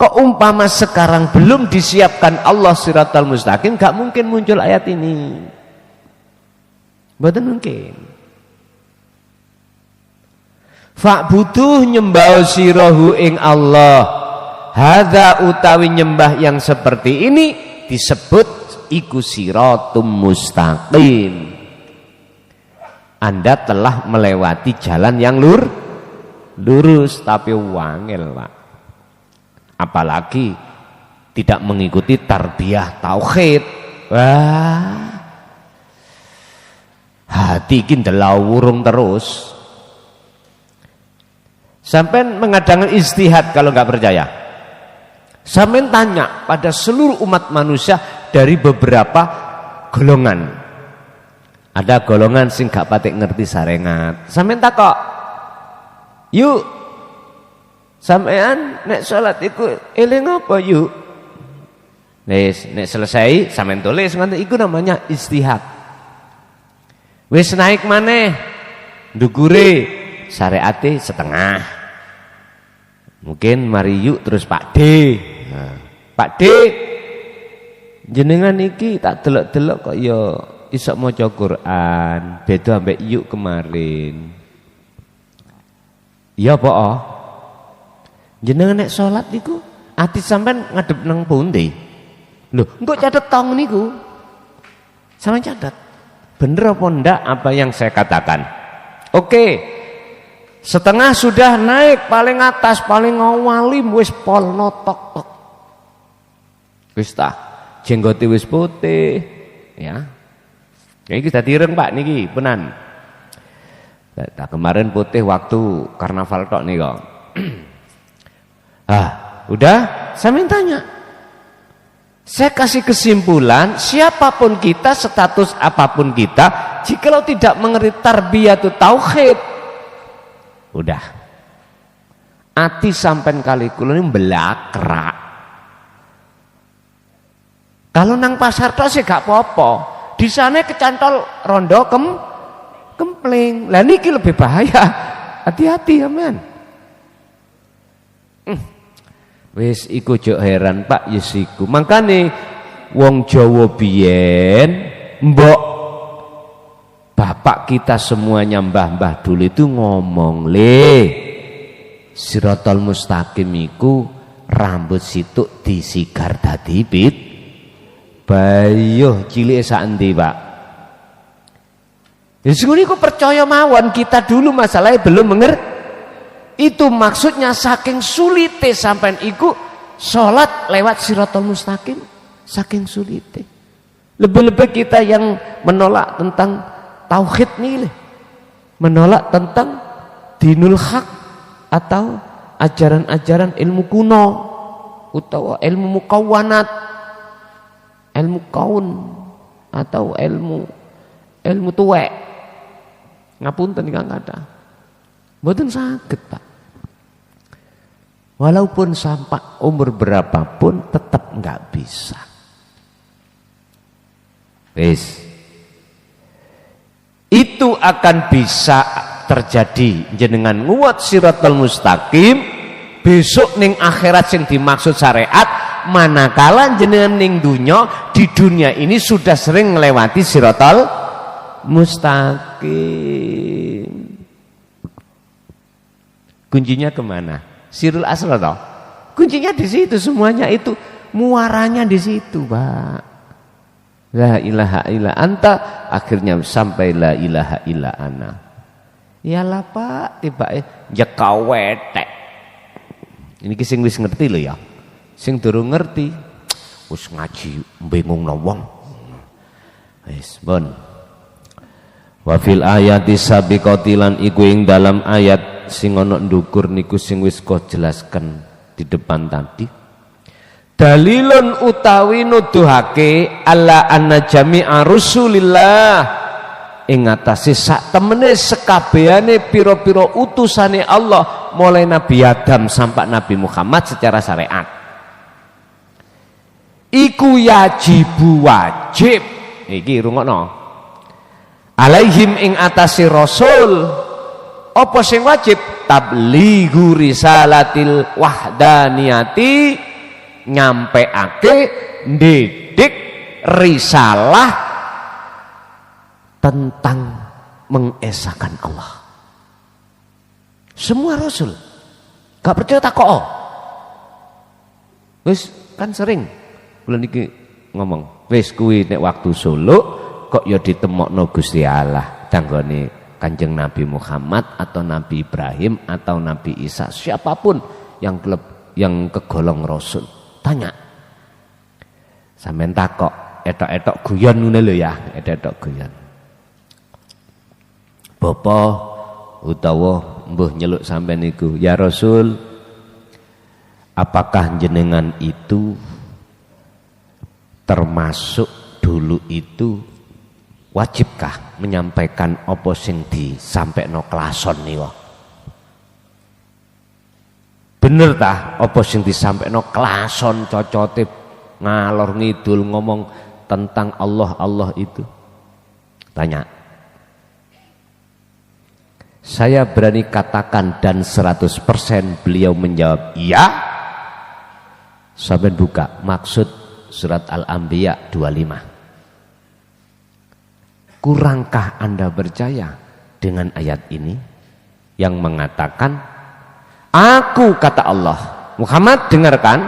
Kok umpama sekarang belum disiapkan Allah siratal mustaqim, gak mungkin muncul ayat ini. Mboten mungkin. Fa'buduh nyembah sirahu ing Allah. Hadza utawi nyembah yang seperti ini disebut iku siratum mustaqim. Anda telah melewati jalan yang lurus tapi wangil Pak. Apalagi tidak mengikuti tarbiyah tauhid. Wah. Hati iki ndelawurung terus. Sampai mengadakan istihad kalau nggak percaya. Sampai tanya pada seluruh umat manusia dari beberapa golongan. Ada golongan sing gak patek ngerti sarengat. Sampai takok, yuk, sampean nek salat iku eling apa yuk? Nek selesai sampean tulis ngoten iku namanya istihad. Wis naik maneh ndukure syariate setengah. Mungkin mari yuk terus Pak D. Nah, Pak D jenengan iki tak delok-delok kok ya iso maca Quran, beda ambek yuk kemarin. Ya apa? Jenengan nek salat niku ati sampean ngadep nang pundi? Lho, engko catet tong niku. Sampeyan catet. Bener apa enggak apa yang saya katakan? Oke. Setengah sudah naik paling atas, paling ngawalim wis pol notok. Wis ta, jenggote wis putih, ya. Niki dadi ireng Pak niki, penan. Nah, kemarin putih waktu karnaval tok nih kok. Udah, saya mintanya. Saya kasih kesimpulan, siapapun kita, status apapun kita, jikalau tidak mengerti tarbiyatut tauhid, udah. Ati sampean kali kula ini belakrak. Kalau nang pasar tok sih gak apa-apa. Di sana kecantol rondo kempling. Lah niki lebih bahaya. Hati-hati ya men. Wis iku jok heran Pak, yes iku. Makane wong Jawa biyen mbok bapak kita semuanya mbah-mbah dulu itu ngomong, Siratal mustaqim iku rambut situk disigar dadi pit. Bayuh cilik sak endi, Pak? Ya sing niku percaya mawon, kita dulu masalahnya belum mengerti. Itu maksudnya saking sulite sampean iku salat lewat Siratal mustaqim, saking sulite. Lebih-lebih kita yang menolak tentang tauhid nih, menolak tentang dinul haq atau ajaran-ajaran ilmu kuno utawa ilmu mukawwanat, ilmu kaun atau ilmu tuwek. Ngapunten Kang Kata. Mboten saged, Pak. Walaupun sampai umur berapapun tetap enggak bisa. Wis. Itu akan bisa terjadi jenengan nguat Siratal mustaqim besok ning akhirat sing dimaksud syariat, manakala jenengan ning dunya, di dunia ini sudah sering melewati Siratal mustaqim. Kuncinya kemana? Sirul asal toh? Kuncinya di situ, semuanya itu muaranya di situ, Pak. La ilaha illa anta, akhirnya sampai la ilaha illa ana. Iyalah Pak, tiba jekawetek. Ini sing wis ngerti lho ya. Sing durung ngerti wis ngaji bingungno wong. Wis bon. Wa fil ayati sabiqati lan iku ing dalam ayat sing ana ndukur niku sing wis kok jelaskan di depan tadi. Dalilun utawi nuduhake alla anna jami'a rusulillah ing atase sak temene sekabehane pira-pira utusane Allah mulai Nabi Adam sampai Nabi Muhammad secara syariat iku wajib iki rungokno alaihim ing atase rasul apa sing wajib tablighu risalatil wahdaniyati nyampeake ndidik risalah tentang mengesahkan Allah. Semua rasul gak percaya takok. Wis kan sering bulan iki ngomong, wis kuwi nek waktu suluk kok ya ditemokno Gusti Allah tanggone Kanjeng Nabi Muhammad atau Nabi Ibrahim atau Nabi Isa, siapapun yang kegolong rasul. Tanya, sampean takok, etok-etok guyon ngene lho ya, etok-etok guyon. Bapa utawa mbuh nyeluk sampean niku, ya Rasul, apakah jenengan itu termasuk dulu itu wajibkah menyampaikan apa sing disampaikno klason niku? Bener tah apa sing disampaikno klason cocote ngalor ngidul ngomong tentang Allah itu? Tanya. Saya berani katakan dan 100% beliau menjawab iya. Sampai buka maksud surat Al-Anbiya 25. Kurangkah Anda percaya dengan ayat ini yang mengatakan, aku kata Allah, Muhammad dengarkan,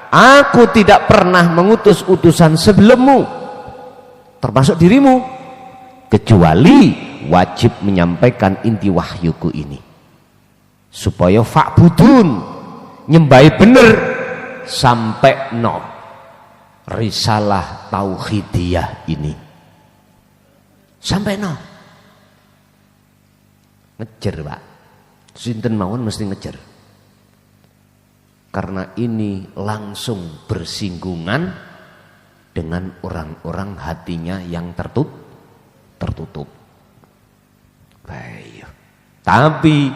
aku tidak pernah mengutus utusan sebelummu termasuk dirimu kecuali wajib menyampaikan inti wahyuku ini supaya fa'budun nyembahi bener sampai no risalah tauhidiyah ini sampai no. Ngejer, Pak. Sinten mawon mesti ngejer. Karena ini langsung bersinggungan dengan orang-orang hatinya yang tertutup. Baik. Tapi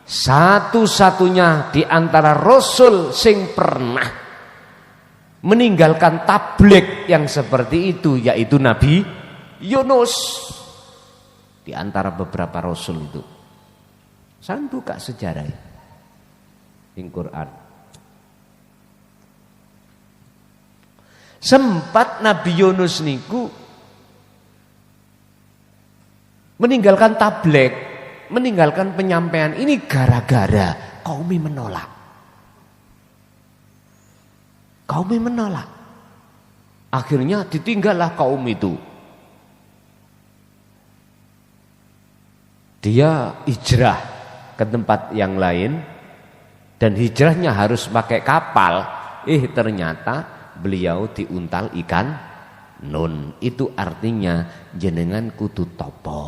satu-satunya di antara Rasul sing pernah meninggalkan tabligh yang seperti itu yaitu Nabi Yunus. Di antara beberapa Rasul itu. Saya buka sejarah di Quran. Sempat Nabi Yunus niku meninggalkan tabligh, meninggalkan penyampaian ini gara-gara kaumnya menolak. Kaumnya menolak. Akhirnya ditinggallah kaum itu. Dia hijrah ke tempat yang lain dan hijrahnya harus pakai kapal. Ternyata beliau diuntal ikan nun. Itu artinya jenengan kudu topo,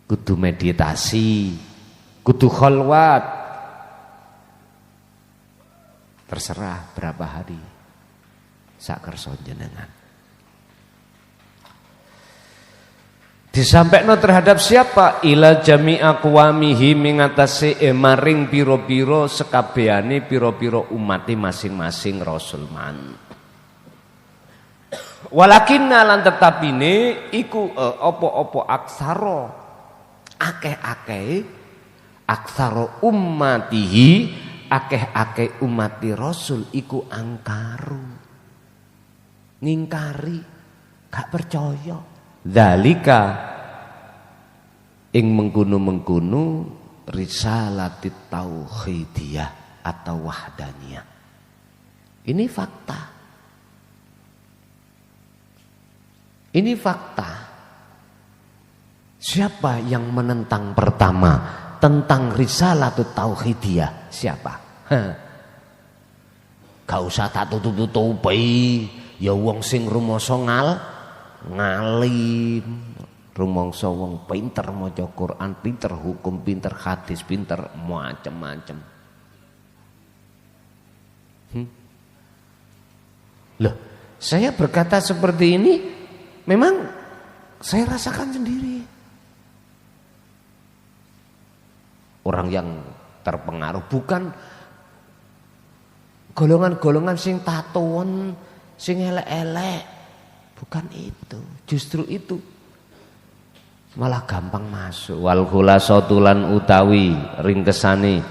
kudu meditasi, kudu kholwat. Terserah berapa hari sak kersa jenengan. Disampaikan terhadap siapa? Ila jami'a qawamihi mengatasi maring piro-piro sekabehane piro-piro umati masing-masing Rasul man. Walakinna lan tetapine iku opo-opo aksaro akeh-akeh aksaro ummatihi akeh-akeh umati Rasul iku angkaru ngingkari gak percaya. Dzalika ing mengkono-mengkono risalatit tauhidiyah atau wahdaniyah. Ini fakta. Ini fakta. Siapa yang menentang pertama tentang risalatut tauhidiyah? Siapa? Gak usah tak tutup-tutupi. Ya wong sing rumoso ngalim, rumangsa wong pinter maca Quran, pinter hukum, pinter hadis, pinter macam-macam. Loh, saya berkata seperti ini memang saya rasakan sendiri. Orang yang terpengaruh bukan golongan-golongan sing tatoan, sing elek-elek. Bukan itu, justru itu malah gampang masuk. Wal khulasatu lan utawi ringkesane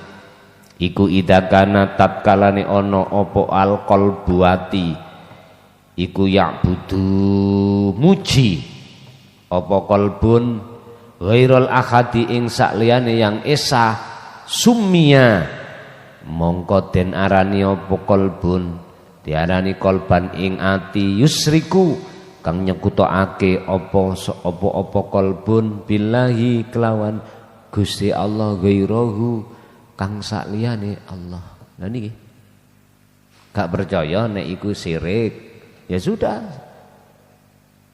iku idakana tatkalane ono opo al qalbuati iku ya'budu muji opo qalbun ghairul ahadi ing sakliyane yang esa sumia mongko den arani opo qalbun diarani kolban ing ati yusriku kang nyekutokake apa qalbun billahi kelawan Gusti Allah ghairahu kang sakliyane Allah. Lah niki gak percaya nek iku syirik. Ya sudah.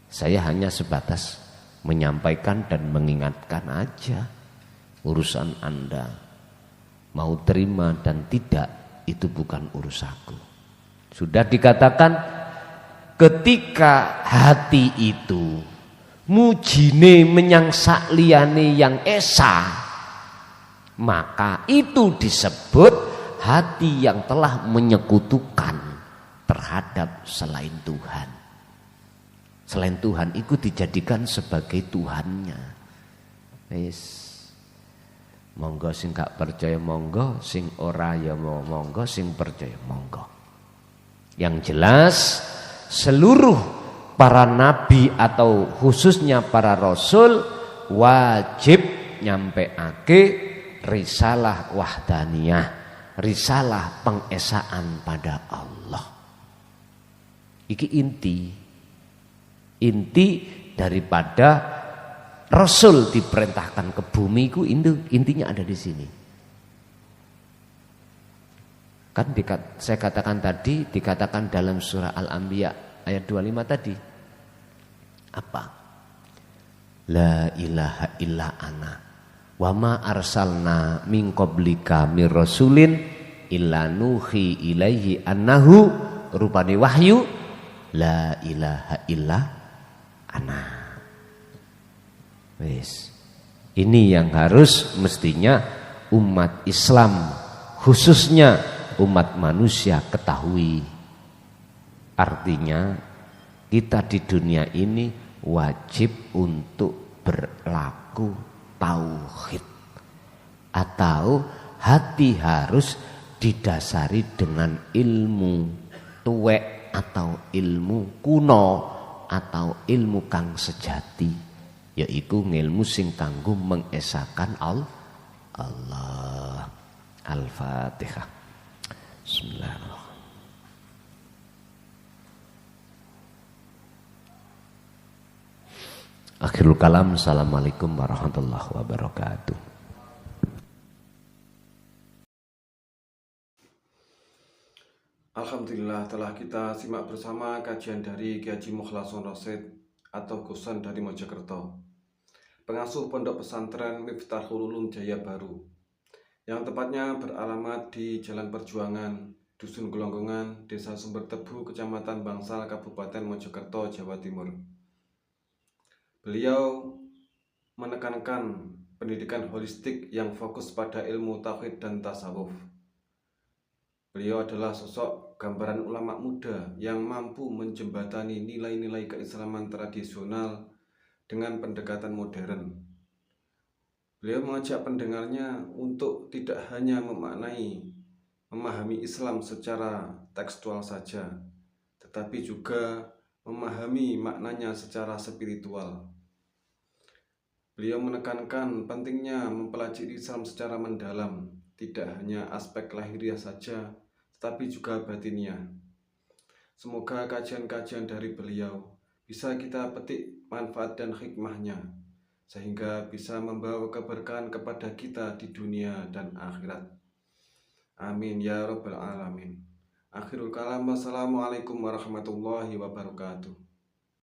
Saya hanya sebatas menyampaikan dan mengingatkan aja. Urusan Anda mau terima dan tidak itu bukan urusanku. Sudah dikatakan ketika hati itu mujine menyang sakliyane yang esa, maka itu disebut hati yang telah menyekutukan terhadap selain Tuhan. Selain Tuhan itu dijadikan sebagai Tuhannya. Wis. Monggo sing gak percaya monggo, sing ora ya monggo, sing percaya monggo. Yang jelas seluruh para nabi atau khususnya para rasul wajib nyampeake risalah wahdaniyah, risalah pengesaan pada Allah. Iki inti daripada rasul diperintahkan ke bumi itu intinya ada di sini. Kan saya katakan tadi, dikatakan dalam surah Al-Anbiya ayat 25 tadi. Apa? La ilaha illa ana wa ma arsalna min qablika mir rasulin illa nuhi ilaihi annahu, rupane wahyu, la ilaha illa ana. Wis. Ini yang harus mestinya umat Islam, khususnya umat manusia ketahui. Artinya kita di dunia ini wajib untuk berlaku tauhid, atau hati harus didasari dengan ilmu tuwek atau ilmu kuno atau ilmu kang sejati, yaitu ilmu sing kanggo mengesakan Allah. Al-Fatihah. Bismillahirrahmanirrahim. Akhirul kalam. Assalamualaikum warahmatullahi wabarakatuh. Alhamdulillah, telah kita simak bersama kajian dari Kiai Haji Mukhlason Rosyid atau Guson dari Mojokerto, pengasuh pondok pesantren Miftahul Ulum Jaya Baru, yang tepatnya beralamat di Jalan Perjuangan, Dusun Gelonggongan, Desa Sumber Tebu, Kecamatan Bangsal, Kabupaten Mojokerto, Jawa Timur. Beliau menekankan pendidikan holistik yang fokus pada ilmu tauhid dan tasawuf. Beliau adalah sosok gambaran ulama muda yang mampu menjembatani nilai-nilai keislaman tradisional dengan pendekatan modern. Beliau mengajak pendengarnya untuk tidak hanya memahami Islam secara tekstual saja, tetapi juga memahami maknanya secara spiritual. Beliau menekankan pentingnya mempelajari Islam secara mendalam, tidak hanya aspek lahiriah saja, tetapi juga batinnya. Semoga kajian-kajian dari beliau bisa kita petik manfaat dan hikmahnya, sehingga bisa membawa keberkahan kepada kita di dunia dan akhirat. Amin ya rabbal alamin. Akhirul kalam. Wassalamualaikum warahmatullahi wabarakatuh.